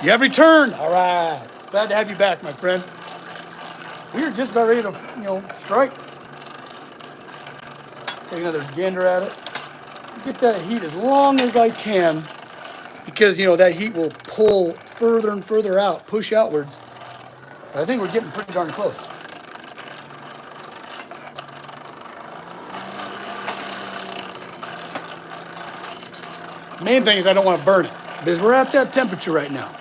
A: You have returned. All right. Glad to have you back, my friend. We were just about ready to, strike. Take another gander at it. Get that heat as long as I can because, that heat will pull further and further out, push outwards. But I think we're getting pretty darn close. Main thing is I don't want to burn it because we're at that temperature right now.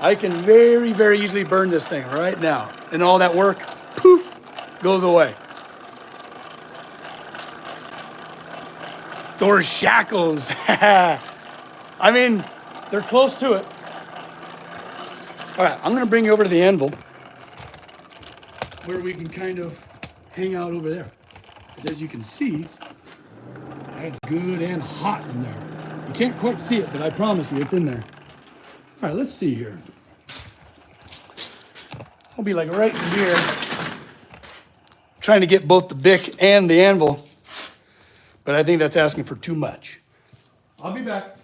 A: I can very, very easily burn this thing right now. And all that work, poof, goes away. Thor's shackles. I mean, they're close to it. All right, I'm gonna bring you over to the anvil where we can kind of hang out over there. Because as you can see, I had good and hot in there. You can't quite see it, but I promise you it's in there. All right, let's see here. I'll be like right in here, trying to get both the bick and the anvil, but I think that's asking for too much. I'll be back.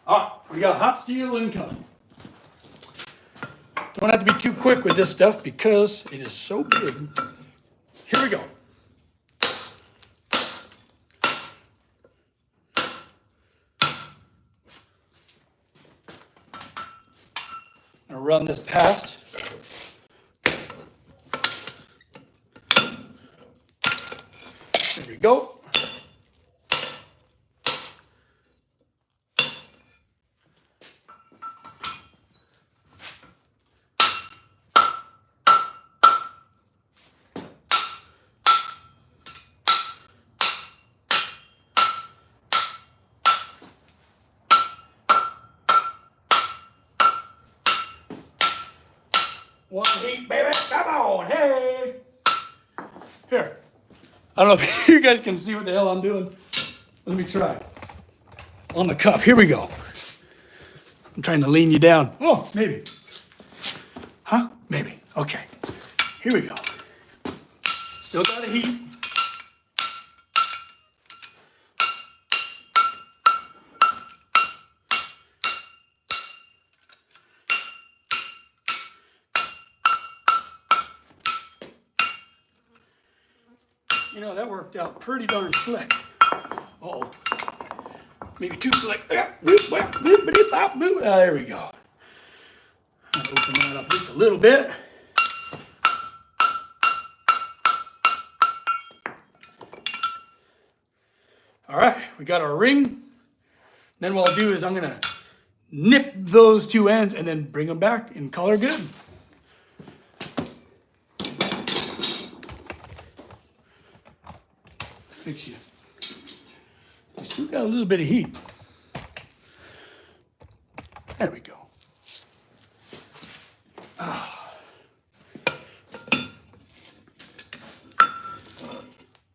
A: All right, we got hot steel incoming. Don't have to be too quick with this stuff because it is so big. Here we go. I'm gonna run this past. There we go. One heat, baby, come on, hey! Here, I don't know if you guys can see what the hell I'm doing. Let me try. On the cuff, here we go. I'm trying to lean you down. Oh, maybe. Huh? Maybe, okay. Here we go. Still got a heat. You know, that worked out pretty darn slick. Uh-oh. Maybe too slick. There we go. I'll open that up just a little bit. All right, we got our ring. Then what I'll do is I'm gonna nip those two ends and then bring them back and call her good. Fix you. You still got a little bit of heat. There we go.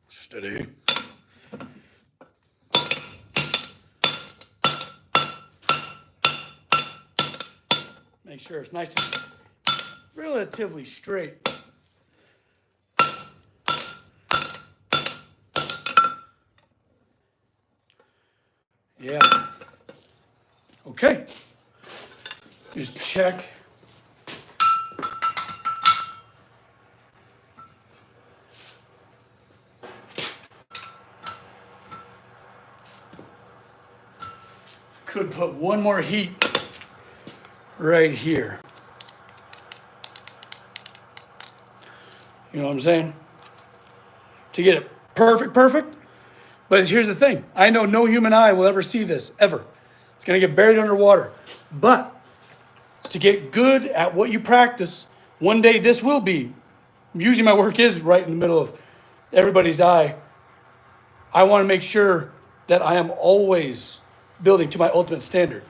A: Steady. Make sure it's nice and relatively straight. Yeah. Okay. Just check. Could put one more heat right here. You know what I'm saying? To get it perfect. But here's the thing. I know no human eye will ever see this, ever. It's gonna get buried underwater. But to get good at what you practice, one day this will be. Usually my work is right in the middle of everybody's eye. I wanna make sure that I am always building to my ultimate standard.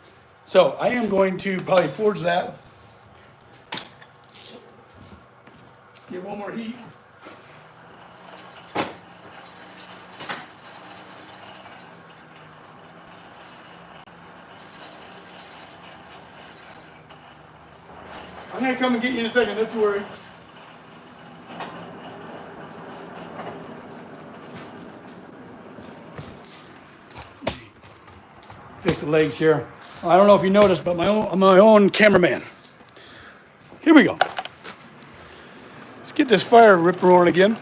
A: So I am going to probably forge that. Get one more heat. I'm gonna come and get you in a second, don't you worry. Fix the legs here. I don't know if you noticed, but I'm my own cameraman. Here we go. Let's get this fire rip roaring again.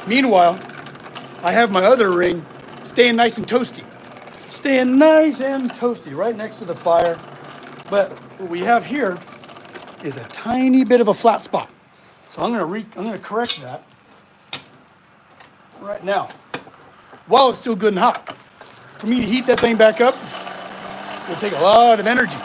A: Meanwhile, I have my other ring staying nice and toasty. Staying nice and toasty right next to the fire. But what we have here is a tiny bit of a flat spot. So I'm gonna correct that right now while it's still good and hot. For me to heat that thing back up, it'll take a lot of energy.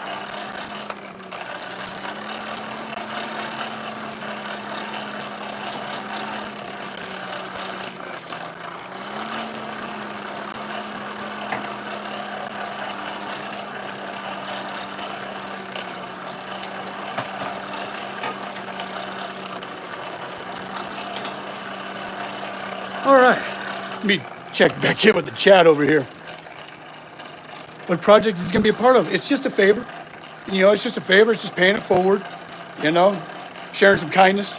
A: All right, let me check back in with the chat over here. What project is this gonna be a part of? It's just a favor. You know, it's just a favor. It's just paying it forward, you know, sharing some kindness.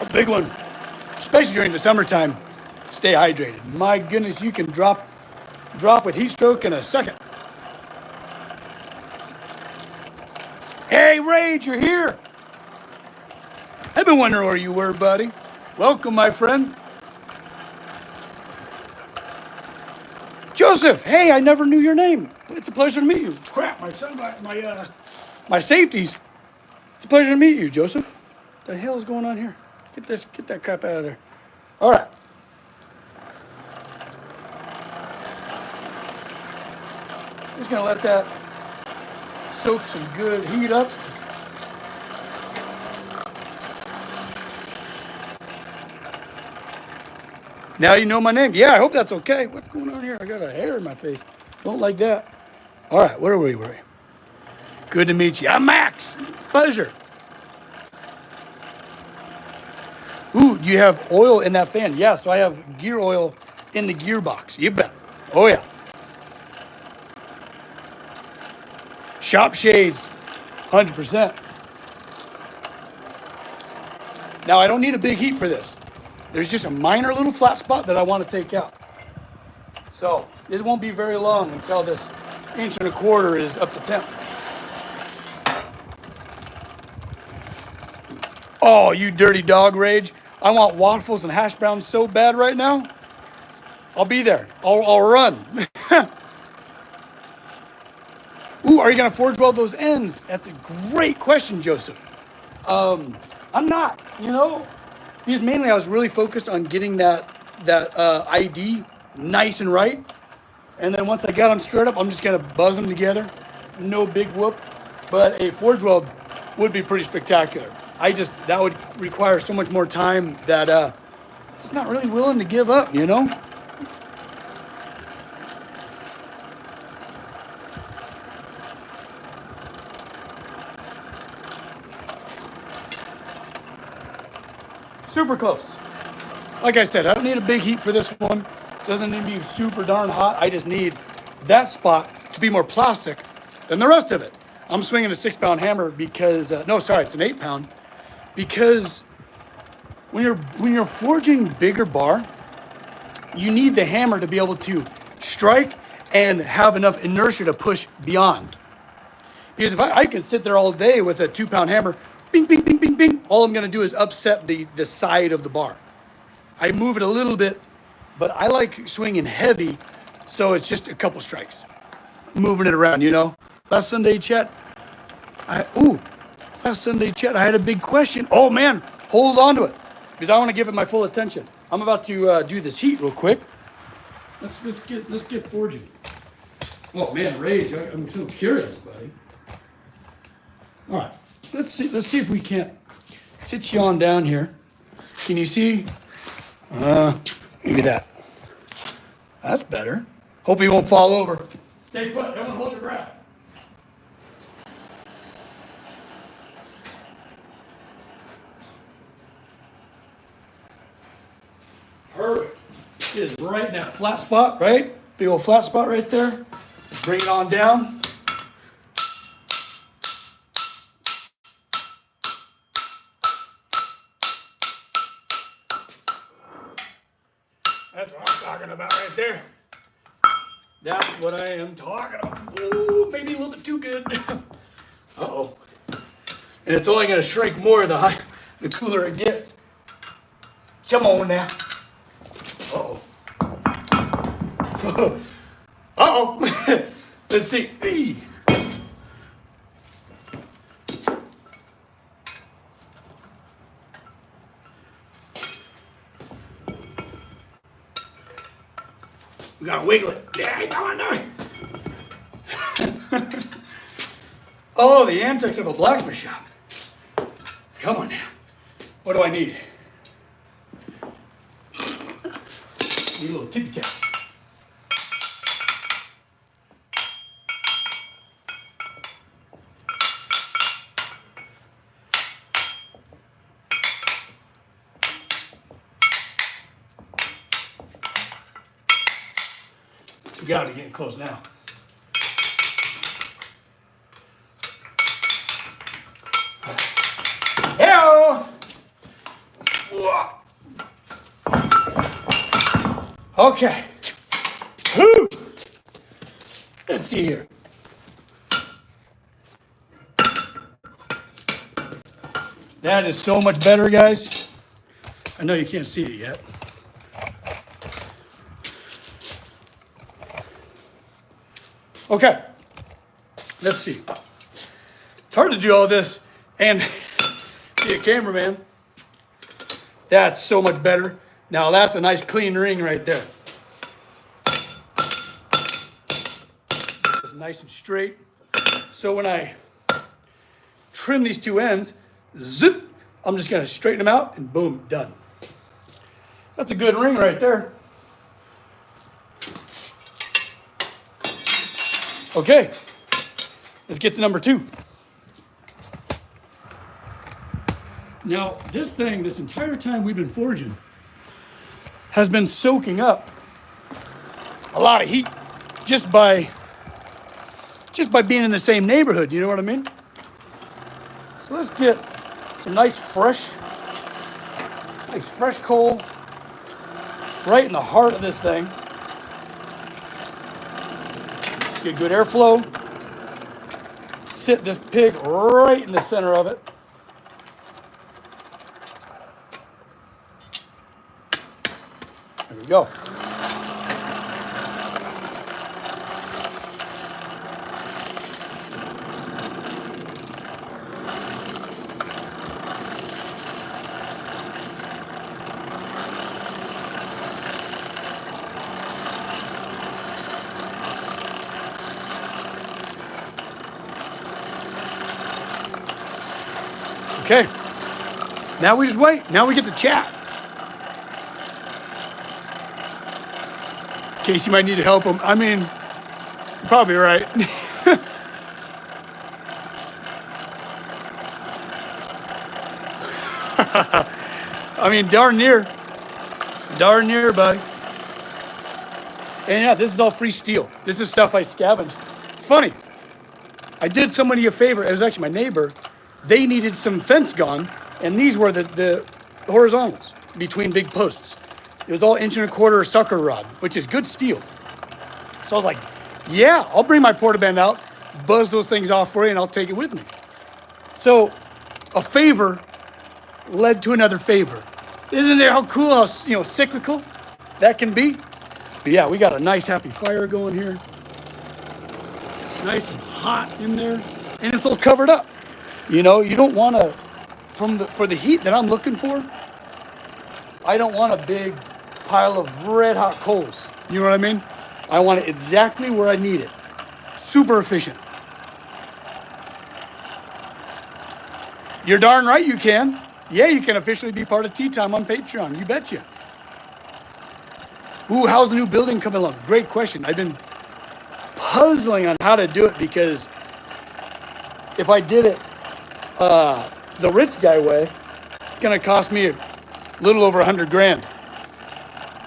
A: A big one, especially during the summertime, stay hydrated. My goodness, you can drop with heat stroke in a second. Hey, Rage, you're here. I've been wondering where you were, buddy. Welcome, my friend. Joseph, hey, I never knew your name. It's a pleasure to meet you. Crap, my safeties. It's a pleasure to meet you, Joseph. What the hell is going on here? Get that crap out of there. All right. Just gonna let that soak some good heat up. Now you know my name. Yeah, I hope that's okay. What's going on here? I got a hair in my face. Don't like that. All right, where were we? Good to meet you. I'm Max. Pleasure. Ooh, do you have oil in that fan? Yeah, so I have gear oil in the gearbox. You bet. Oh, yeah. Shop shades, 100%. Now, I don't need a big heat for this. There's just a minor little flat spot that I want to take out. So it won't be very long until this 1.25 inches is up to temp. Oh, you dirty dog, Rage. I want waffles and hash browns so bad right now. I'll be there. I'll run. Ooh, are you going to forge weld those ends? That's a great question, Joseph. I'm not, you know, because mainly I was really focused on getting that ID nice and right. And then once I got them straight up, I'm just going to buzz them together. No big whoop. But a forge weld would be pretty spectacular. That would require so much more time that just not really willing to give up, you know? Super close. Like I said, I don't need a big heat for this one. Doesn't need to be super darn hot. I just need that spot to be more plastic than the rest of it. I'm swinging a 6-pound hammer because, no, sorry, it's an 8-pound. Because when you're forging bigger bar, you need the hammer to be able to strike and have enough inertia to push beyond. Because if I can sit there all day with a 2-pound hammer, bing, bing, bing, bing, bing, all I'm gonna do is upset the side of the bar. I move it a little bit, but I like swinging heavy, so it's just a couple strikes. Moving it around, you know? Last Sunday chat, I had a big question. Oh man, hold on to it, because I want to give it my full attention. I'm about to do this heat real quick. Let's get forging. Oh man, Rage, I'm so curious, buddy. All right, let's see if we can't sit you on down here. Can you see? Maybe that. That's better. Hope he won't fall over. Stay put. Everyone hold your breath. Perfect. It is right in that flat spot, right? Big old flat spot right there. Bring it on down. That's what I'm talking about right there. That's what I am talking about. Ooh, maybe a little bit too good. Uh-oh. And it's only going to shrink more the cooler it gets. Come on now. Uh-oh. Uh-oh. Let's see. Eee. We gotta wiggle it. Yeah, come on now. Oh, the antics of a blacksmith shop. Come on now. What do I need? Need a little tippy taps. We gotta be getting close now. Hello. Okay. Whew. Let's see here. That is so much better, guys. I know you can't see it yet. Okay, let's see. It's hard to do all this and be a cameraman. That's so much better. Now that's a nice clean ring right there. It's nice and straight. So when I trim these two ends, zip, I'm just gonna straighten them out and boom, done. That's a good ring right there. Okay, let's get to number 2. Now, this thing, this entire time we've been forging, has been soaking up a lot of heat just by being in the same neighborhood, you know what I mean? So let's get some nice fresh coal right in the heart of this thing. Get good airflow. Sit this pig right in the center of it. There we go. Okay, now we just wait. Now we get to chat. Casey might need to help him. I mean, you're probably right. I mean, darn near, buddy. And yeah, this is all free steel. This is stuff I scavenged. It's funny. I did somebody a favor. It was actually my neighbor. They needed some fence gone, and these were the horizontals between big posts. It was all 1.25 inch sucker rod, which is good steel. So I was like, yeah, I'll bring my portaband out, buzz those things off for you, and I'll take it with me. So a favor led to another favor. Isn't it how cool, how cyclical that can be? But yeah, we got a nice happy fire going here. Nice and hot in there, and it's all covered up. You know, you don't want to, for the heat that I'm looking for, I don't want a big pile of red hot coals. You know what I mean? I want it exactly where I need it. Super efficient. You're darn right you can. Yeah, you can officially be part of Tea Time on Patreon. You betcha. Ooh, how's the new building coming along? Great question. I've been puzzling on how to do it because if I did it the rich guy way, it's gonna cost me a little over 100 grand.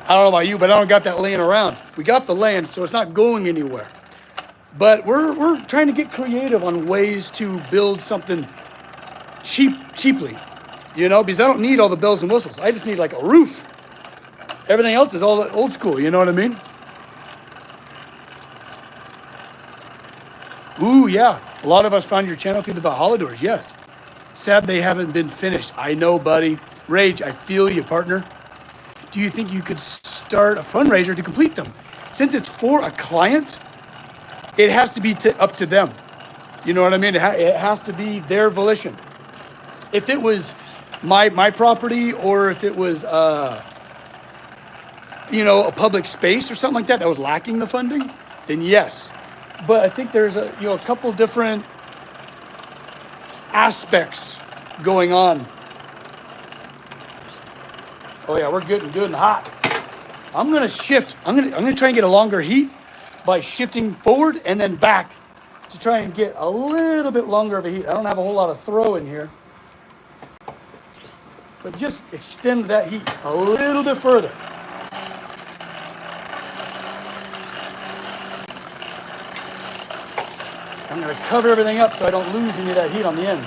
A: I don't know about you, but I don't got that laying around. We got the land, so it's not going anywhere. But we're trying to get creative on ways to build something cheaply, because I don't need all the bells and whistles. I just need like a roof Everything else is all old school, you know what I mean? Ooh, yeah. A lot of us found your channel through the Valhalla doors, yes. Sad they haven't been finished. I know, buddy. Rage, I feel you, partner. Do you think you could start a fundraiser to complete them? Since it's for a client, it has to be up to them. You know what I mean? It has to be their volition. If it was my property, or if it was, you know, a public space or something like that was lacking the funding, then yes. But I think there's a couple different aspects going on. Oh yeah, we're good and hot. I'm gonna shift. I'm gonna try and get a longer heat by shifting forward and then back to try and get a little bit longer of a heat. I don't have a whole lot of throw in here, but just extend that heat a little bit further. I'm gonna cover everything up so I don't lose any of that heat on the ends.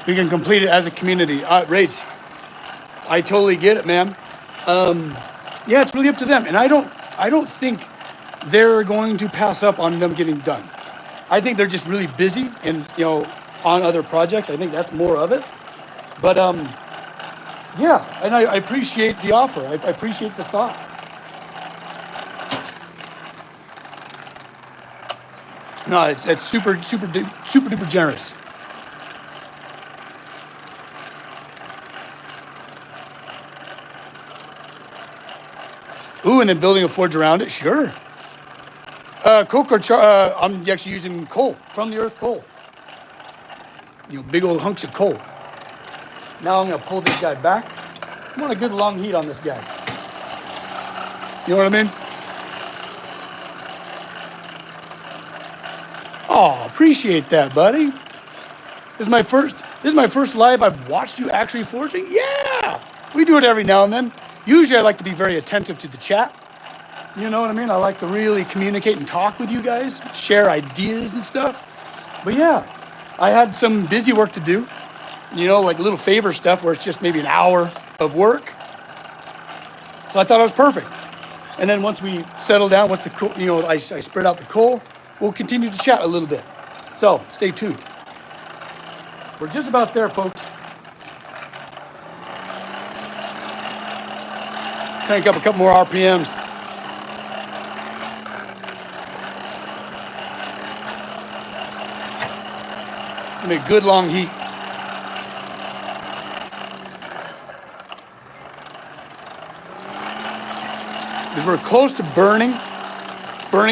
A: We can complete it as a community. Rage, I totally get it, man. Yeah, it's really up to them, and I don't think they're going to pass up on them getting done. I think they're just really busy and on other projects. I think that's more of it. But yeah, and I appreciate the offer. I appreciate the thought. No, that's super duper generous. Ooh, and then building a forge around it, sure. Coke or I'm actually using coal, from the earth coal. Big old hunks of coal. Now I'm gonna pull this guy back. I want a good long heat on this guy. You know what I mean? Oh, appreciate that, buddy. This is my first live I've watched you actually forging. Yeah, we do it every now and then. Usually I like to be very attentive to the chat. You know what I mean? I like to really communicate and talk with you guys, share ideas and stuff. But yeah, I had some busy work to do, like little favor stuff where it's just maybe an hour of work. So I thought it was perfect. And then once we settle down, once the coal, I spread out the coal, we'll continue to chat a little bit. So stay tuned. We're just about there, folks. Crank up a couple more RPMs. Give me a good long heat. Because we're close to burning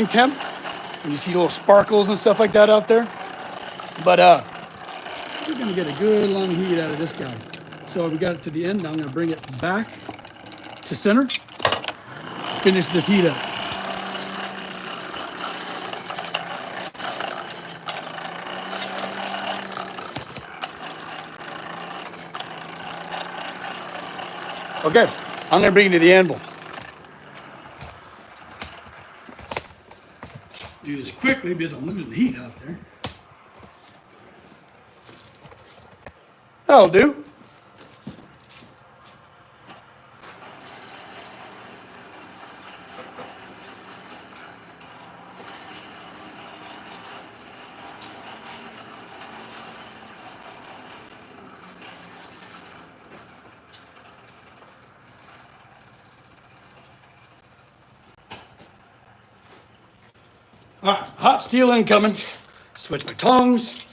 A: temp. And you see little sparkles and stuff like that out there. But we're gonna get a good long heat out of this guy. So we got it to the end. Now I'm gonna bring it back to center. Finish this heat up. Okay, I'm gonna bring it to the anvil. Do this quickly because I'm losing heat out there. That'll do. All right, hot steel incoming. Switch my tongs.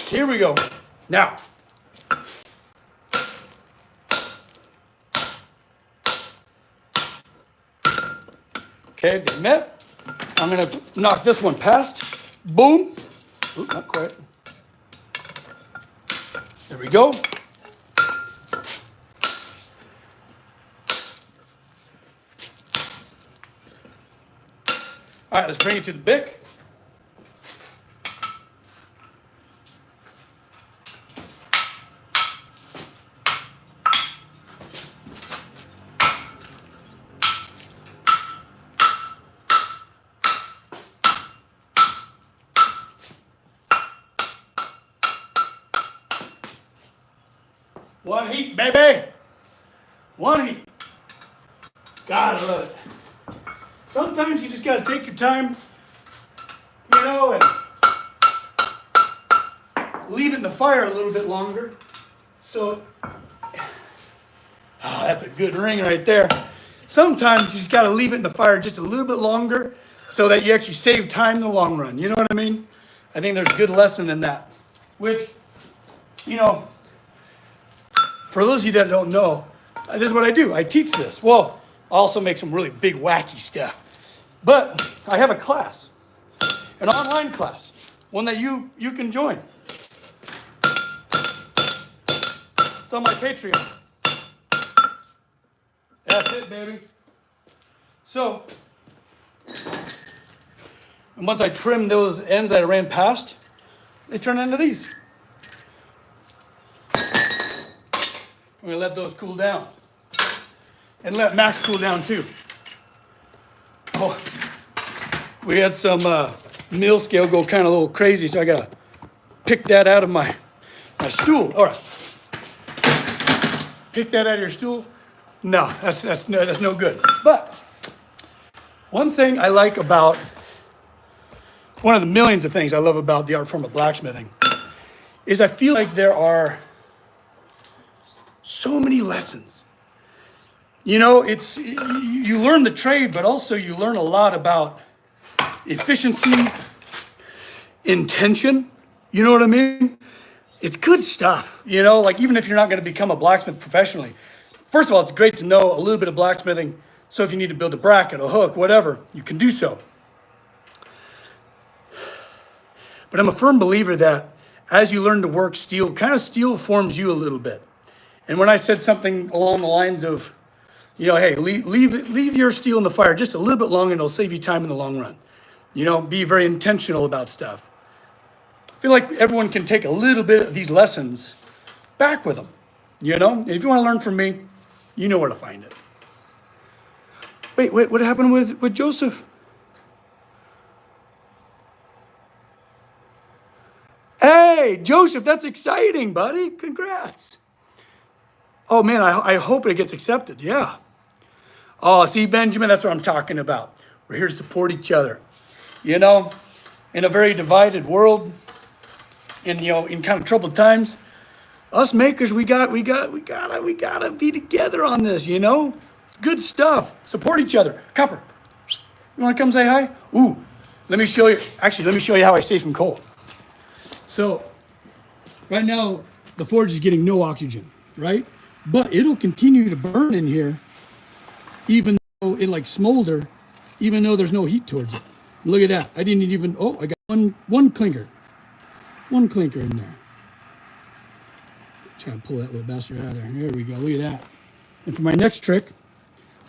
A: Here we go. Now, okay, get met. I'm gonna knock this one past. Boom. Ooh, not quite. There we go. All right, let's bring it to the bick. One heat, baby. One heat. Gotta love it. Sometimes you just gotta take your time, you know, and leave it in the fire a little bit longer. So, that's a good ring right there. Sometimes you just gotta leave it in the fire just a little bit longer so that you actually save time in the long run. You know what I mean? I think there's a good lesson in that. Which, you know, for those of you that don't know, this is what I do. I teach this. Well, I also make some really big, wacky stuff. But I have a class, an online class, one that you can join. It's on my Patreon. That's it, baby. So, and once I trim those ends that I ran past, they turn into these. I'm gonna let those cool down. And let Max cool down too. Oh, we had some mill scale go kind of a little crazy, so I gotta pick that out of my stool. All right. Pick that out of your stool? No, that's no good. But one thing I like about, one of the millions of things I love about the art form of blacksmithing is I feel like there are so many lessons. You know, it's, you learn the trade, but also you learn a lot about efficiency, intention. You know what I mean? It's good stuff, you know, like even if you're not going to become a blacksmith professionally. First of all, it's great to know a little bit of blacksmithing. So if you need to build a bracket, a hook, whatever, you can do so. But I'm a firm believer that as you learn to work steel, kind of steel forms you a little bit. And when I said something along the lines of, you know, hey, leave your steel in the fire just a little bit longer and it'll save you time in the long run. You know, be very intentional about stuff. I feel like everyone can take a little bit of these lessons back with them, you know? And if you want to learn from me, you know where to find it. Wait, what happened with Joseph? Hey, Joseph, that's exciting, buddy. Congrats. Oh, man, I hope it gets accepted. Yeah. Oh, see, Benjamin, that's what I'm talking about. We're here to support each other. You know, in a very divided world, in, you know, in kind of troubled times, us makers, we gotta be together on this, you know? It's good stuff. Support each other. Copper, you wanna come say hi? Ooh, let me show you how I save some coal. So, right now, the forge is getting no oxygen, right? But it'll continue to burn in here, even though it like smolder, even though there's no heat towards it. Look at that. I didn't even, oh, I got one clinker. One clinker in there. Try to pull that little bastard out of there. There we go. Look at that. And for my next trick,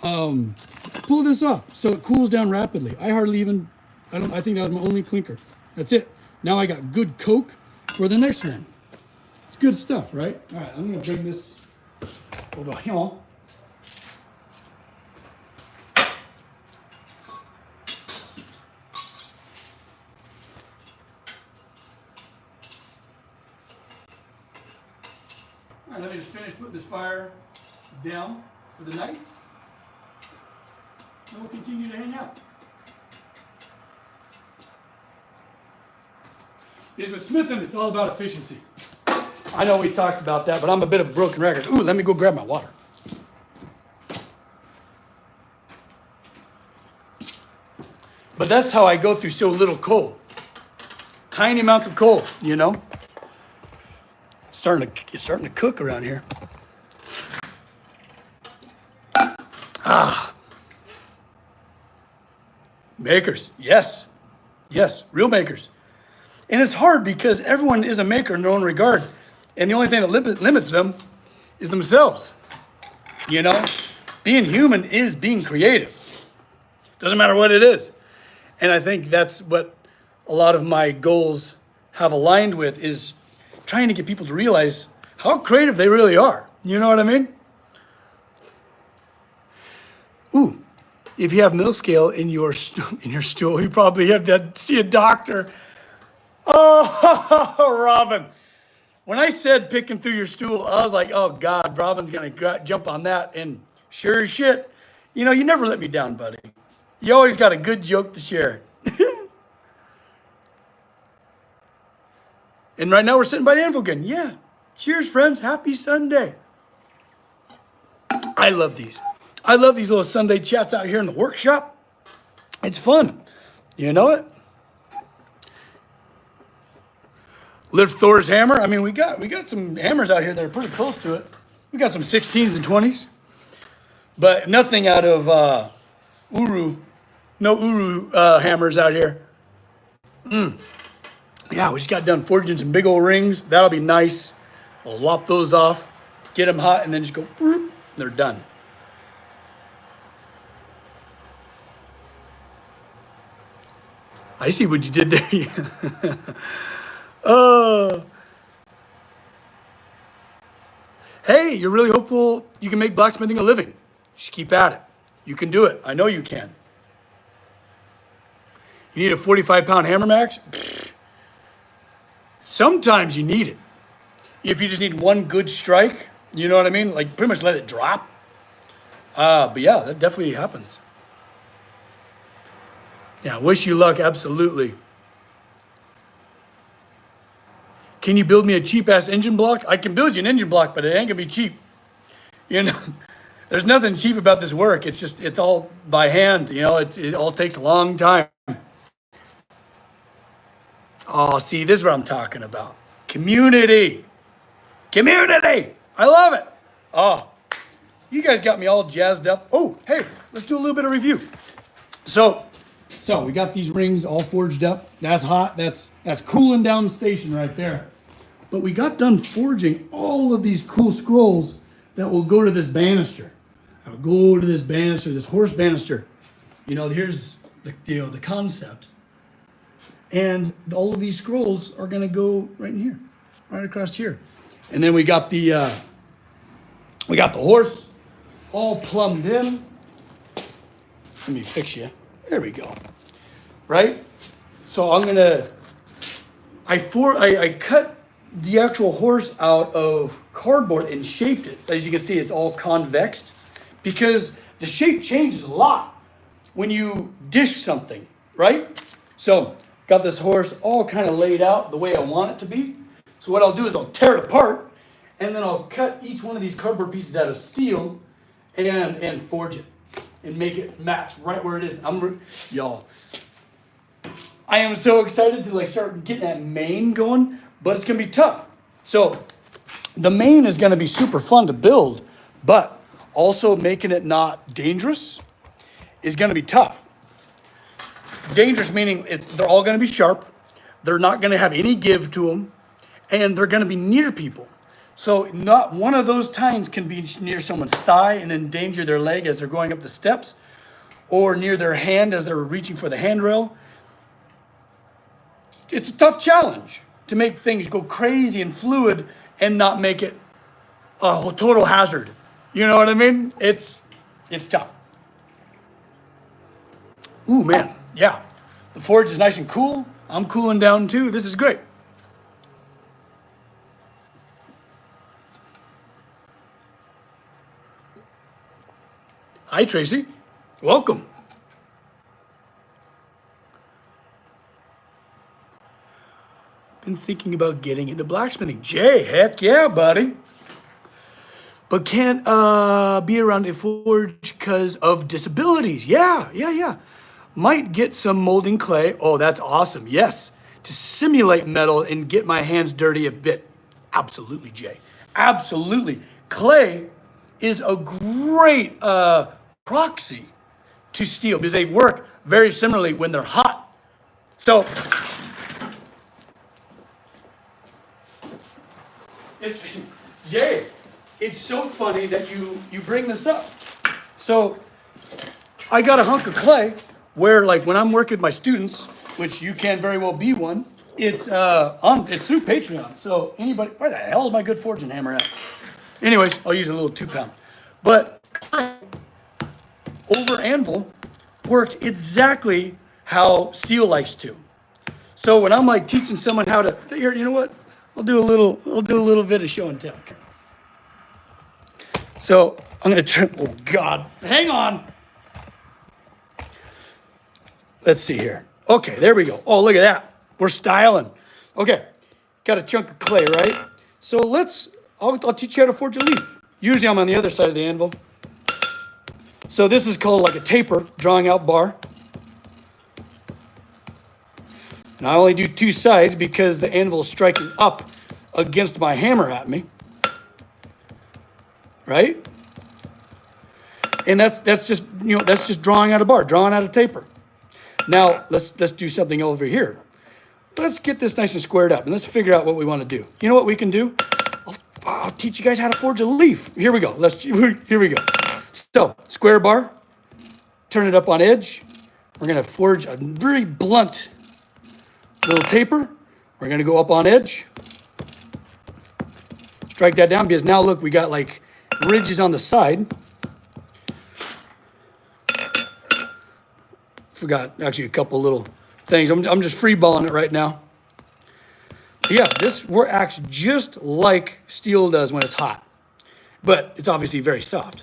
A: pull this off so it cools down rapidly. I think that was my only clinker. That's it. Now I got good coke for the next one. It's good stuff, right? All right, I'm going to bring this over here. All right, let me just finish putting this fire down for the night. And we'll continue to hang out. Because with smithing, it's all about efficiency. I know we talked about that, but I'm a bit of a broken record. Ooh, let me go grab my water. But that's how I go through so little coal. Tiny amounts of coal, you know? It's starting to cook around here. Ah. Makers, yes. Yes, real makers. And it's hard because everyone is a maker in their own regard. And the only thing that limits them is themselves. You know, being human is being creative. Doesn't matter what it is. And I think that's what a lot of my goals have aligned with, is trying to get people to realize how creative they really are. You know what I mean? Ooh, if you have mill scale in your stool, you probably have to see a doctor. Oh, Robin. When I said picking through your stool, I was like, oh God, Robin's gonna jump on that. And sure as shit, you know, you never let me down, buddy. You always got a good joke to share. And right now we're sitting by the anvil again. Yeah. Cheers, friends. Happy Sunday. I love these. I love these little Sunday chats out here in the workshop. It's fun. You know it? Lift Thor's hammer. I mean, we got some hammers out here that are pretty close to it. We got some 16s and 20s. But nothing out of Uru. No Uru hammers out here. Yeah, we just got done forging some big old rings. That'll be nice. We'll lop those off, get them hot, and then just go, boop, and they're done. I see what you did there. Hey, you're really hopeful you can make blacksmithing a living. Just keep at it. You can do it. I know you can. You need a 45-pound hammer, Max? Sometimes you need it. If you just need one good strike, you know what I mean? Like pretty much let it drop. But yeah, that definitely happens. Yeah, wish you luck, absolutely. Can you build me a cheap-ass engine block? I can build you an engine block, but it ain't gonna be cheap. You know, there's nothing cheap about this work. It's just, it's all by hand. You know, it all takes a long time. Oh, see, this is what I'm talking about. Community. Community. I love it. Oh, you guys got me all jazzed up. Oh, hey, let's do a little bit of review. So we got these rings all forged up. That's hot. That's cooling down the station right there. But we got done forging all of these cool scrolls that will go to this banister. I'll go to this banister, this horse banister. You know, here's the concept. And all of these scrolls are gonna go right in here, right across here. And then we got the horse all plumbed in. Let me fix you. There we go. Right? So I cut the actual horse out of cardboard and shaped it. As you can see, it's all convexed because the shape changes a lot when you dish something, right? So got this horse all kind of laid out the way I want it to be. So what I'll do is I'll tear it apart and then I'll cut each one of these cardboard pieces out of steel and forge it and make it match right where it is. Y'all, I am so excited to start getting that mane going, but it's gonna be tough. So the mane is gonna be super fun to build, but also making it not dangerous is gonna be tough. Dangerous meaning they're all gonna be sharp, they're not gonna have any give to them, and they're gonna be near people. So not one of those tines can be near someone's thigh and endanger their leg as they're going up the steps, or near their hand as they're reaching for the handrail. It's a tough challenge to make things go crazy and fluid and not make it a total hazard. You know what I mean? It's tough. Ooh, man, yeah. The forge is nice and cool. I'm cooling down too. This is great. Hi, Tracy. Welcome. Been thinking about getting into blacksmithing. Jay, heck yeah, buddy. But can't be around a forge because of disabilities. Yeah. Might get some molding clay. Oh, that's awesome. Yes, to simulate metal and get my hands dirty a bit. Absolutely, Jay. Absolutely. Clay is a great proxy to steel because they work very similarly when they're hot. So Jay, it's so funny that you bring this up. So I got a hunk of clay where when I'm working with my students, which you can very well be one, it's through Patreon. So anybody, where the hell is my good fortune hammer at? Anyways, I'll use a little 2-pound. But over anvil works exactly how steel likes to. So when I'm teaching someone how to, here, you know what? I'll do a little bit of show and tell. So I'm gonna turn, oh God, hang on. Let's see here. Okay, there we go. Oh, look at that. We're styling. Okay, got a chunk of clay, right? So I'll teach you how to forge a leaf. Usually I'm on the other side of the anvil. So this is called like a taper, drawing out bar. And I only do two sides because the anvil is striking up against my hammer at me. Right? And that's just, that's just drawing out a bar, drawing out a taper. Now, let's do something over here. Let's get this nice and squared up, and let's figure out what we want to do. You know what we can do? I'll teach you guys how to forge a leaf. Here we go. Here we go. So, square bar, turn it up on edge. We're going to forge a very blunt little taper. We're going to go up on edge. Strike that down, because now look, we got like ridges on the side. Forgot actually a couple little things. I'm just freeballing it right now. Yeah, this acts just like steel does when it's hot, but it's obviously very soft.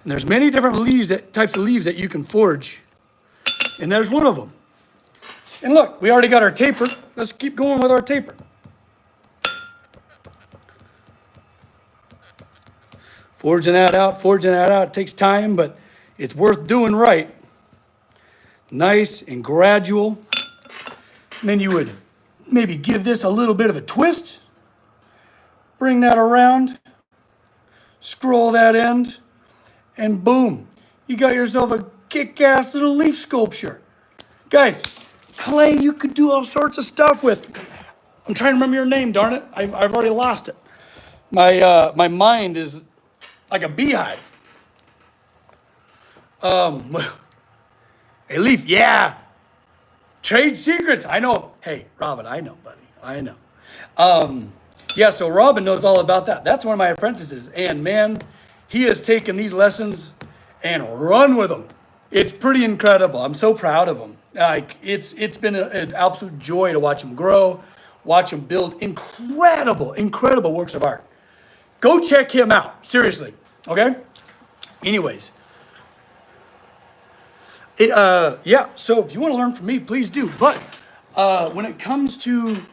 A: And there's many different types of leaves that you can forge, and there's one of them. And look, we already got our taper. Let's keep going with our taper. Forging that out takes time, but it's worth doing right. Nice and gradual. And then you would maybe give this a little bit of a twist. Bring that around. Scroll that end. And boom, you got yourself a kick-ass little leaf sculpture. Guys, clay you could do all sorts of stuff with. I'm trying to remember your name, darn it. I've already lost it. My mind is like a beehive. A leaf, yeah. Trade secrets, I know. Hey, Robin, I know, buddy, I know. Yeah, so Robin knows all about that. That's one of my apprentices, and man, he has taken these lessons and run with them. It's pretty incredible. I'm so proud of him. Like it's been an absolute joy to watch him grow, watch him build incredible works of art. Go check him out, seriously. Okay? Anyways. Yeah, so if you want to learn from me, please do. But when it comes to,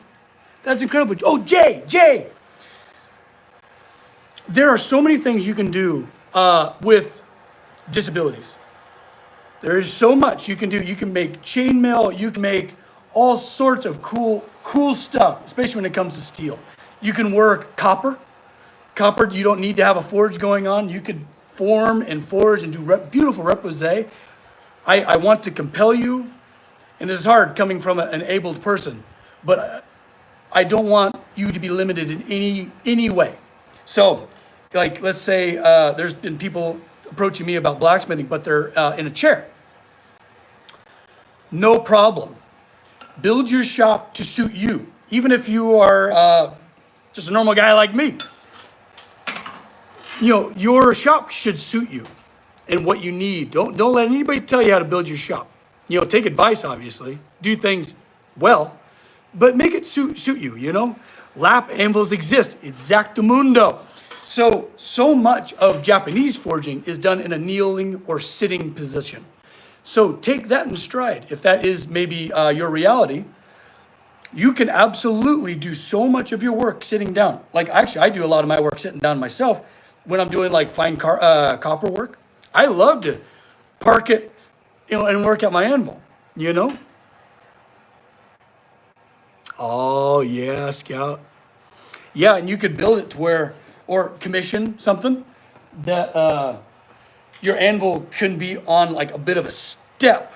A: that's incredible. Oh, Jay! There are so many things you can do with disabilities. There is so much you can do. You can make chainmail. You can make all sorts of cool stuff, especially when it comes to steel. You can work copper. Copper, you don't need to have a forge going on. You could form and forge and do beautiful repoussé. I want to compel you, and this is hard coming from an abled person, but I don't want you to be limited in any way. So, like, let's say there's been people approaching me about blacksmithing, but they're in a chair. No problem. Build your shop to suit you, even if you are just a normal guy like me. Your shop should suit you and what you need. Don't let anybody tell you how to build your shop. Take advice, obviously. Do things well, but make it suit you, Lap anvils exist. Exactamundo. So much of Japanese forging is done in a kneeling or sitting position. So take that in stride. If that is maybe your reality, you can absolutely do so much of your work sitting down. Like, actually, I do a lot of my work sitting down myself. When I'm doing like fine copper work, I love to park it, and work at my anvil, Oh yeah, Scout. Yeah, and you could build it to where, or commission something that your anvil can be on like a bit of a step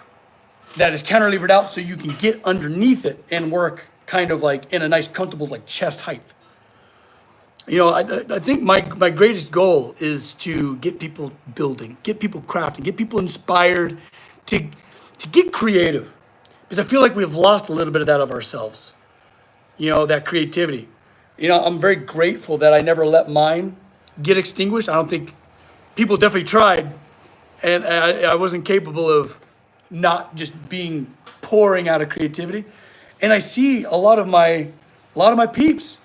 A: that is cantilevered out, so you can get underneath it and work kind of like in a nice, comfortable like chest height. I think my greatest goal is to get people building, get people crafting, get people inspired to get creative. Because I feel like we've lost a little bit of that of ourselves. That creativity. I'm very grateful that I never let mine get extinguished. I don't think people definitely tried, And I wasn't capable of not just being pouring out of creativity. And I see a lot of my peeps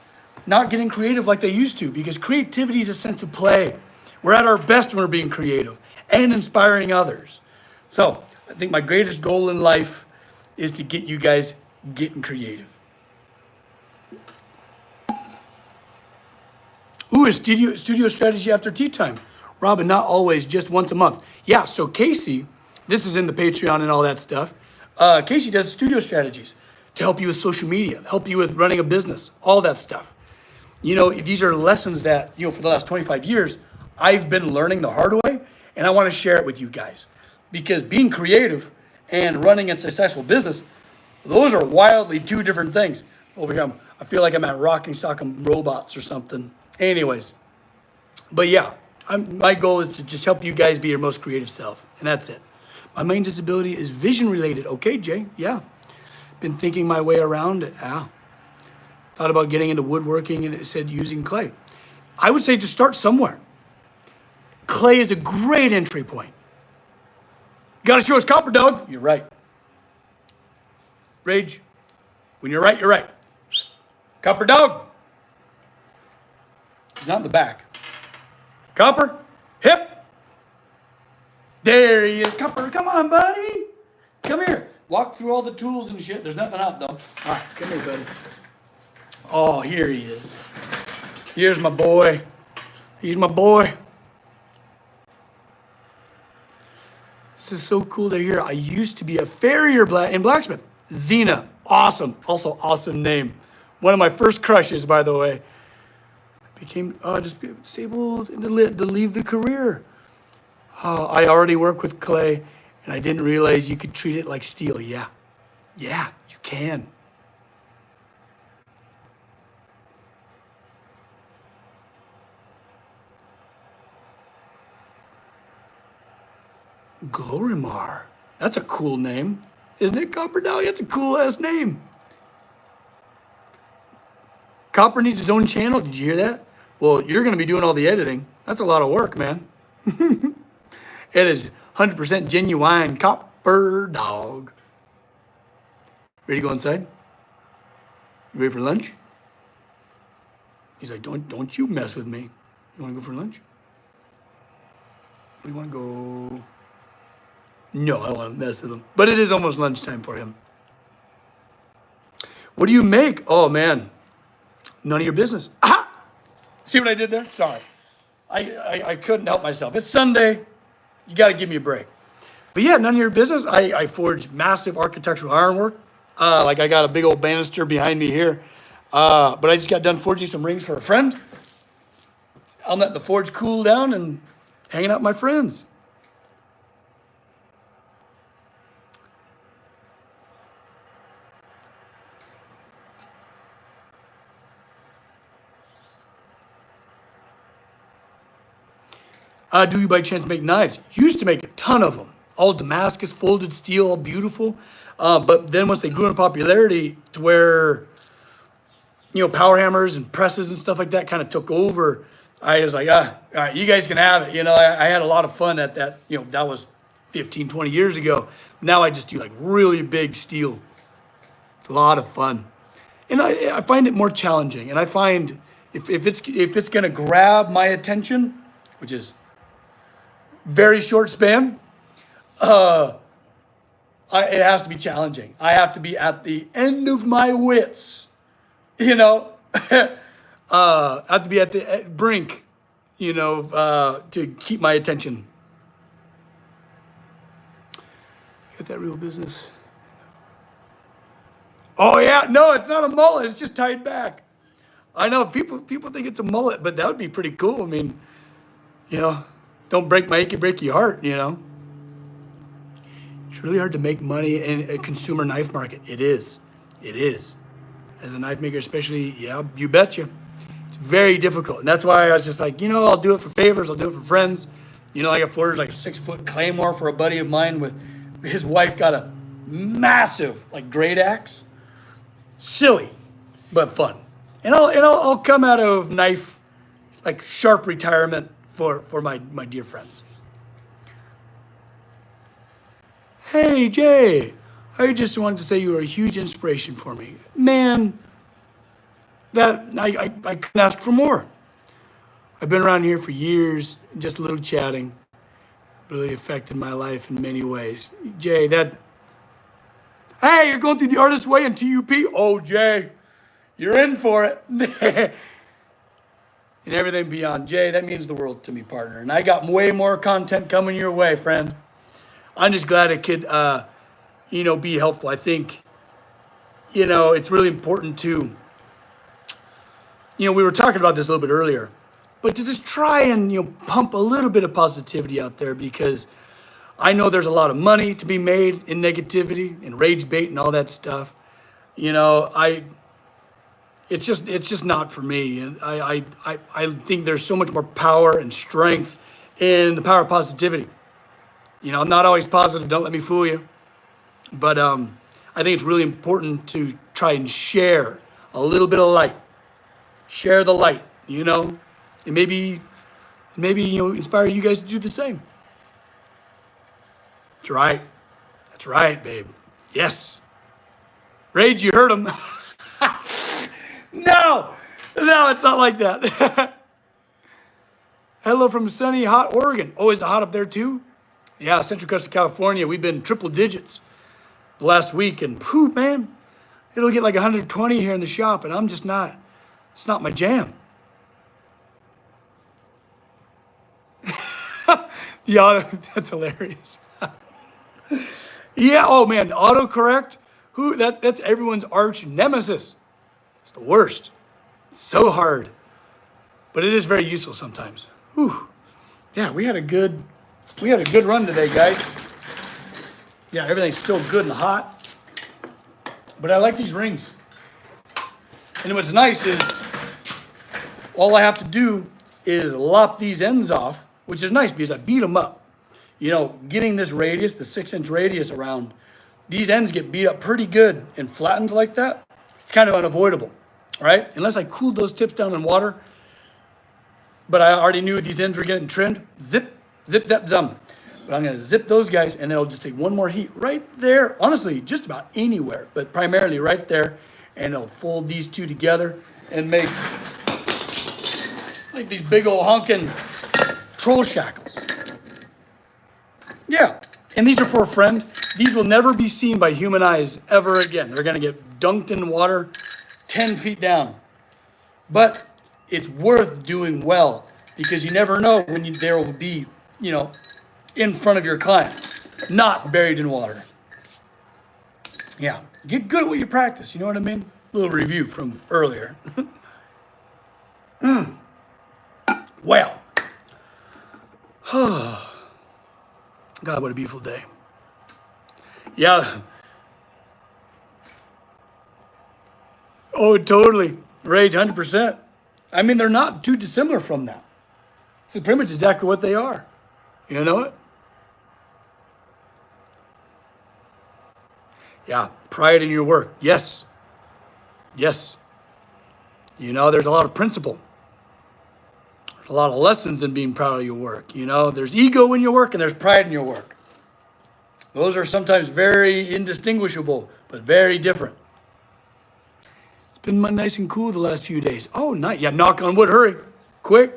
A: not getting creative like they used to, because creativity is a sense of play. We're at our best when we're being creative and inspiring others. So I think my greatest goal in life is to get you guys getting creative. Ooh, a studio strategy after tea time. Robin, not always, just once a month. Yeah, so Casey, this is in the Patreon and all that stuff. Casey does studio strategies to help you with social media, help you with running a business, all that stuff. These are lessons that, for the last 25 years, I've been learning the hard way, and I want to share it with you guys. Because being creative and running a successful business, those are wildly two different things. Over here, I feel like I'm at Rocking Stock and Robots or something. Anyways, but yeah, my goal is to just help you guys be your most creative self, and that's it. My main disability is vision related. Okay, Jay, yeah. Been thinking my way around it. Yeah. Thought about getting into woodworking, and it said using clay. I would say just start somewhere. Clay is a great entry point. Gotta show us copper, dog. You're right. Rage. When you're right, you're right. Copper dog. He's not in the back. Copper, hip. There he is. Copper, come on, buddy. Come here. Walk through all the tools and shit. There's nothing out, though. All right, come here, buddy. Oh, here he is. Here's my boy. He's my boy. This is so cool to hear. I used to be a farrier in blacksmith. Xena, awesome. Also awesome name. One of my first crushes, by the way. I became just disabled to leave the career. I already work with clay, and I didn't realize you could treat it like steel. Yeah, you can. Glorimar. That's a cool name. Isn't it, Copper Dog? That's a cool ass name. Copper needs his own channel. Did you hear that? Well, you're going to be doing all the editing. That's a lot of work, man. It is 100% genuine Copper Dog. Ready to go inside? You ready for lunch? He's like, don't you mess with me. You want to go for lunch? We want to go. No, I don't want to mess with him. But it is almost lunchtime for him. What do you make? Oh, man. None of your business. Aha! See what I did there? Sorry. I couldn't help myself. It's Sunday. You got to give me a break. But yeah, none of your business. I forged massive architectural ironwork. Like I got a big old banister behind me here. But I just got done forging some rings for a friend. I'm letting the forge cool down and hanging out with my friends. Do you by chance make knives? Used to make a ton of them. All Damascus, folded steel, all beautiful. But then once they grew in popularity to where, power hammers and presses and stuff like that kind of took over, I was like, all right, you guys can have it. I had a lot of fun at that. That was 15, 20 years ago. Now I just do like really big steel. It's a lot of fun. And I find it more challenging. And I find if it's going to grab my attention, which is very short span, it has to be challenging. I have to be at the end of my wits, I have to be at the brink, to keep my attention. Got that real business? Oh yeah, no, it's not a mullet. It's just tied back. I know people think it's a mullet, but that would be pretty cool. I mean, don't break my achy heart, It's really hard to make money in a consumer knife market. It is. As a knife maker especially, yeah, you betcha. It's very difficult. And that's why I was just like, I'll do it for favors. I'll do it for friends. I got forged like a 6-foot claymore for a buddy of mine with his wife got a massive great axe. Silly, but fun. And I'll come out of knife sharp retirement for my dear friends. Hey, Jay, I just wanted to say you were a huge inspiration for me. Man, that I couldn't ask for more. I've been around here for years, just a little chatting, really affected my life in many ways. Jay, hey, you're going through the artist way in TUP? Oh, Jay, you're in for it. And everything beyond. Jay, that means the world to me, partner. And I got way more content coming your way, friend. I'm just glad it could, be helpful. I think, it's really important to, we were talking about this a little bit earlier, but to just try and, pump a little bit of positivity out there because I know there's a lot of money to be made in negativity and rage bait and all that stuff. It's just not for me. And I think there's so much more power and strength in the power of positivity. I'm not always positive, don't let me fool you. But I think it's really important to try and share a little bit of light. Share the light, and maybe inspire you guys to do the same. That's right. That's right, babe. Yes. Rage, you heard him. No, it's not like that. Hello from sunny, hot Oregon. Oh, is it hot up there too? Yeah, Central Coast of California. We've been triple digits the last week, and phew, man, it'll get like 120 here in the shop, and I'm just not. It's not my jam. Yeah, that's hilarious. Yeah. Oh man, autocorrect. That's everyone's arch nemesis. It's the worst. It's so hard. But it is very useful sometimes. Whew. Yeah, we had a good run today, guys. Yeah, everything's still good and hot. But I like these rings. And what's nice is all I have to do is lop these ends off, which is nice because I beat them up. Getting this radius, the 6-inch radius around, these ends get beat up pretty good and flattened like that. It's kind of unavoidable, right? Unless I cooled those tips down in water. But I already knew these ends were getting trimmed. Zip, zap, zum. But I'm gonna zip those guys and it'll just take one more heat right there. Honestly, just about anywhere, but primarily right there. And it'll fold these two together and make like these big old honking troll shackles. Yeah, and these are for a friend. These will never be seen by human eyes ever again. They're gonna get dunked in water 10 feet down. But it's worth doing well because you never know when there will be, in front of your client, not buried in water. Yeah, get good at what you practice, you know what I mean? A little review from earlier. Well, God, what a beautiful day. Yeah. Oh, totally. Rage, 100%. I mean, they're not too dissimilar from that. It's pretty much exactly what they are. You know it? Yeah, pride in your work. Yes. Yes. There's a lot of principle. There's a lot of lessons in being proud of your work. There's ego in your work and there's pride in your work. Those are sometimes very indistinguishable, but very different. It's been nice and cool the last few days. Oh, nice. Yeah, knock on wood. Hurry. Quick.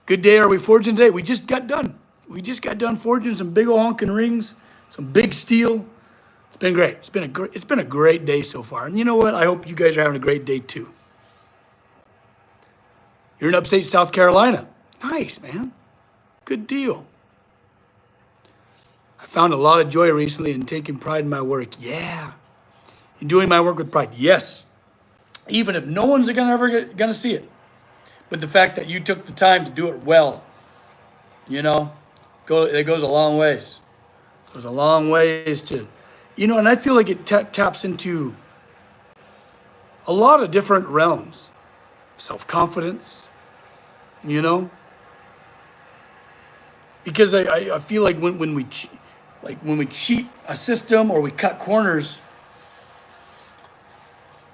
A: Good day are we forging today? We just got done. Forging some big old honking rings, some big steel. It's been great. It's been a great day so far. And you know what? I hope you guys are having a great day too. You're in upstate South Carolina. Nice, man. Good deal. I found a lot of joy recently in taking pride in my work. Yeah. In doing my work with pride. Yes. Even if no one's ever gonna see it. But the fact that you took the time to do it well, it goes a long ways. It goes a long ways to, and I feel like it taps into a lot of different realms. Self-confidence, because I feel like when we cheat a system or we cut corners,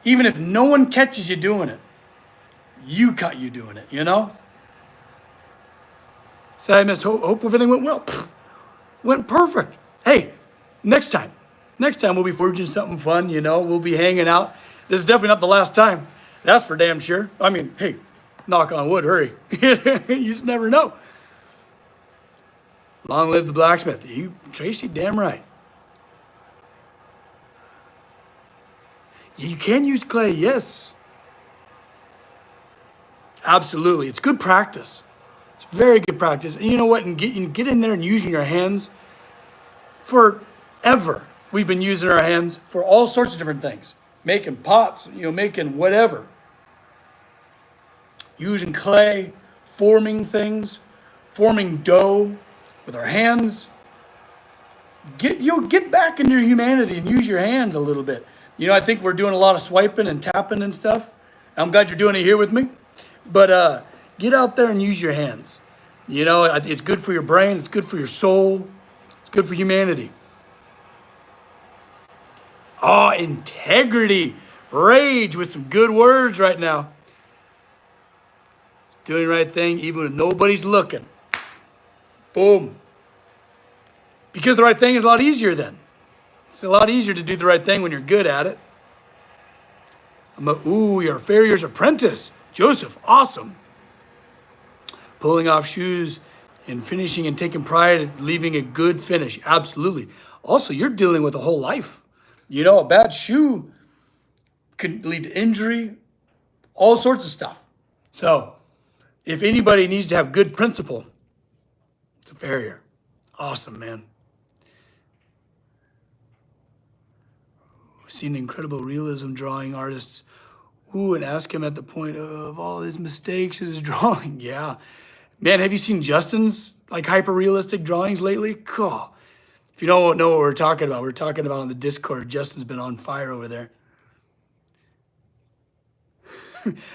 A: even if no one catches you doing it, you caught you doing it, Say I miss hope everything went well. Went perfect. Hey, next time. Next time we'll be forging something fun, we'll be hanging out. This is definitely not the last time. That's for damn sure. I mean, hey, knock on wood, hurry. You just never know. Long live the blacksmith. Tracy, damn right. You can use clay, yes. Absolutely. It's good practice. It's very good practice. And you know what? And get in there and using your hands forever. We've been using our hands for all sorts of different things. Making pots, making whatever. Using clay, forming things, forming dough with our hands. Get back into your humanity and use your hands a little bit. I think we're doing a lot of swiping and tapping and stuff. I'm glad you're doing it here with me. But get out there and use your hands. It's good for your brain. It's good for your soul. It's good for humanity. Oh, integrity. Rage with some good words right now. Doing the right thing even when nobody's looking. Boom. Because the right thing is a lot easier then. It's a lot easier to do the right thing when you're good at it. You're a farrier's apprentice. Joseph, awesome. Pulling off shoes and finishing and taking pride in leaving a good finish. Absolutely. Also, you're dealing with a whole life. A bad shoe can lead to injury, all sorts of stuff. So, if anybody needs to have good principle, it's a farrier. Awesome, man. Seen incredible realism drawing artists. And ask him at the point of all his mistakes in his drawing. Yeah. Man, have you seen Justin's hyper-realistic drawings lately? Cool. If you don't know what we're talking about on the Discord. Justin's been on fire over there.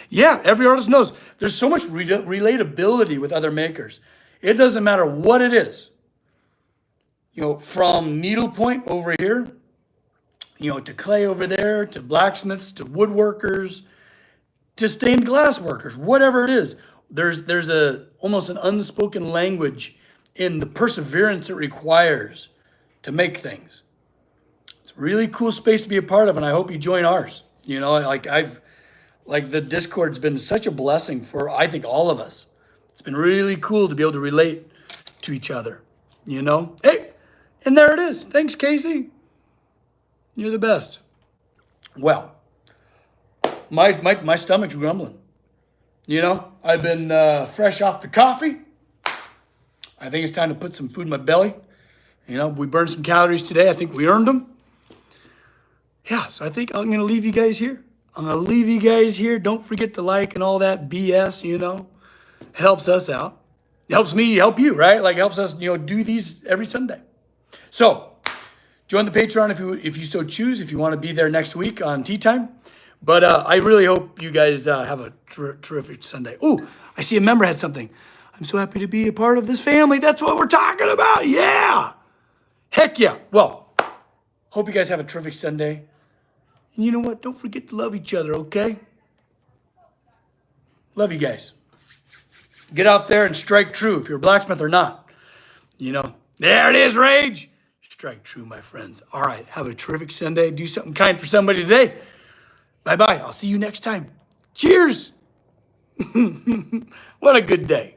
A: Yeah, every artist knows. There's so much relatability with other makers. It doesn't matter what it is. From needlepoint over here, to clay over there, to blacksmiths, to woodworkers, to stained glass workers, whatever it is. There's almost an unspoken language in the perseverance it requires to make things. It's a really cool space to be a part of, and I hope you join ours. The Discord's been such a blessing for, I think, all of us. It's been really cool to be able to relate to each other, Hey, and there it is. Thanks, Casey. You're the best. Well, my stomach's grumbling. I've been fresh off the coffee. I think it's time to put some food in my belly. We burned some calories today. I think we earned them. Yeah, so I think I'm going to leave you guys here. Don't forget to like and all that BS, Helps us out. Helps me help you, right? Helps us, do these every Sunday. So, join the Patreon if you so choose, if you want to be there next week on Tea Time. But I really hope you guys have a terrific Sunday. Oh, I see a member had something. I'm so happy to be a part of this family. That's what we're talking about. Yeah. Heck yeah. Well, hope you guys have a terrific Sunday. And you know what? Don't forget to love each other, okay? Love you guys. Get out there and strike true if you're a blacksmith or not. There it is, Rage. Strike true, my friends. All right, have a terrific Sunday. Do something kind for somebody today. Bye-bye. I'll see you next time. Cheers. What a good day.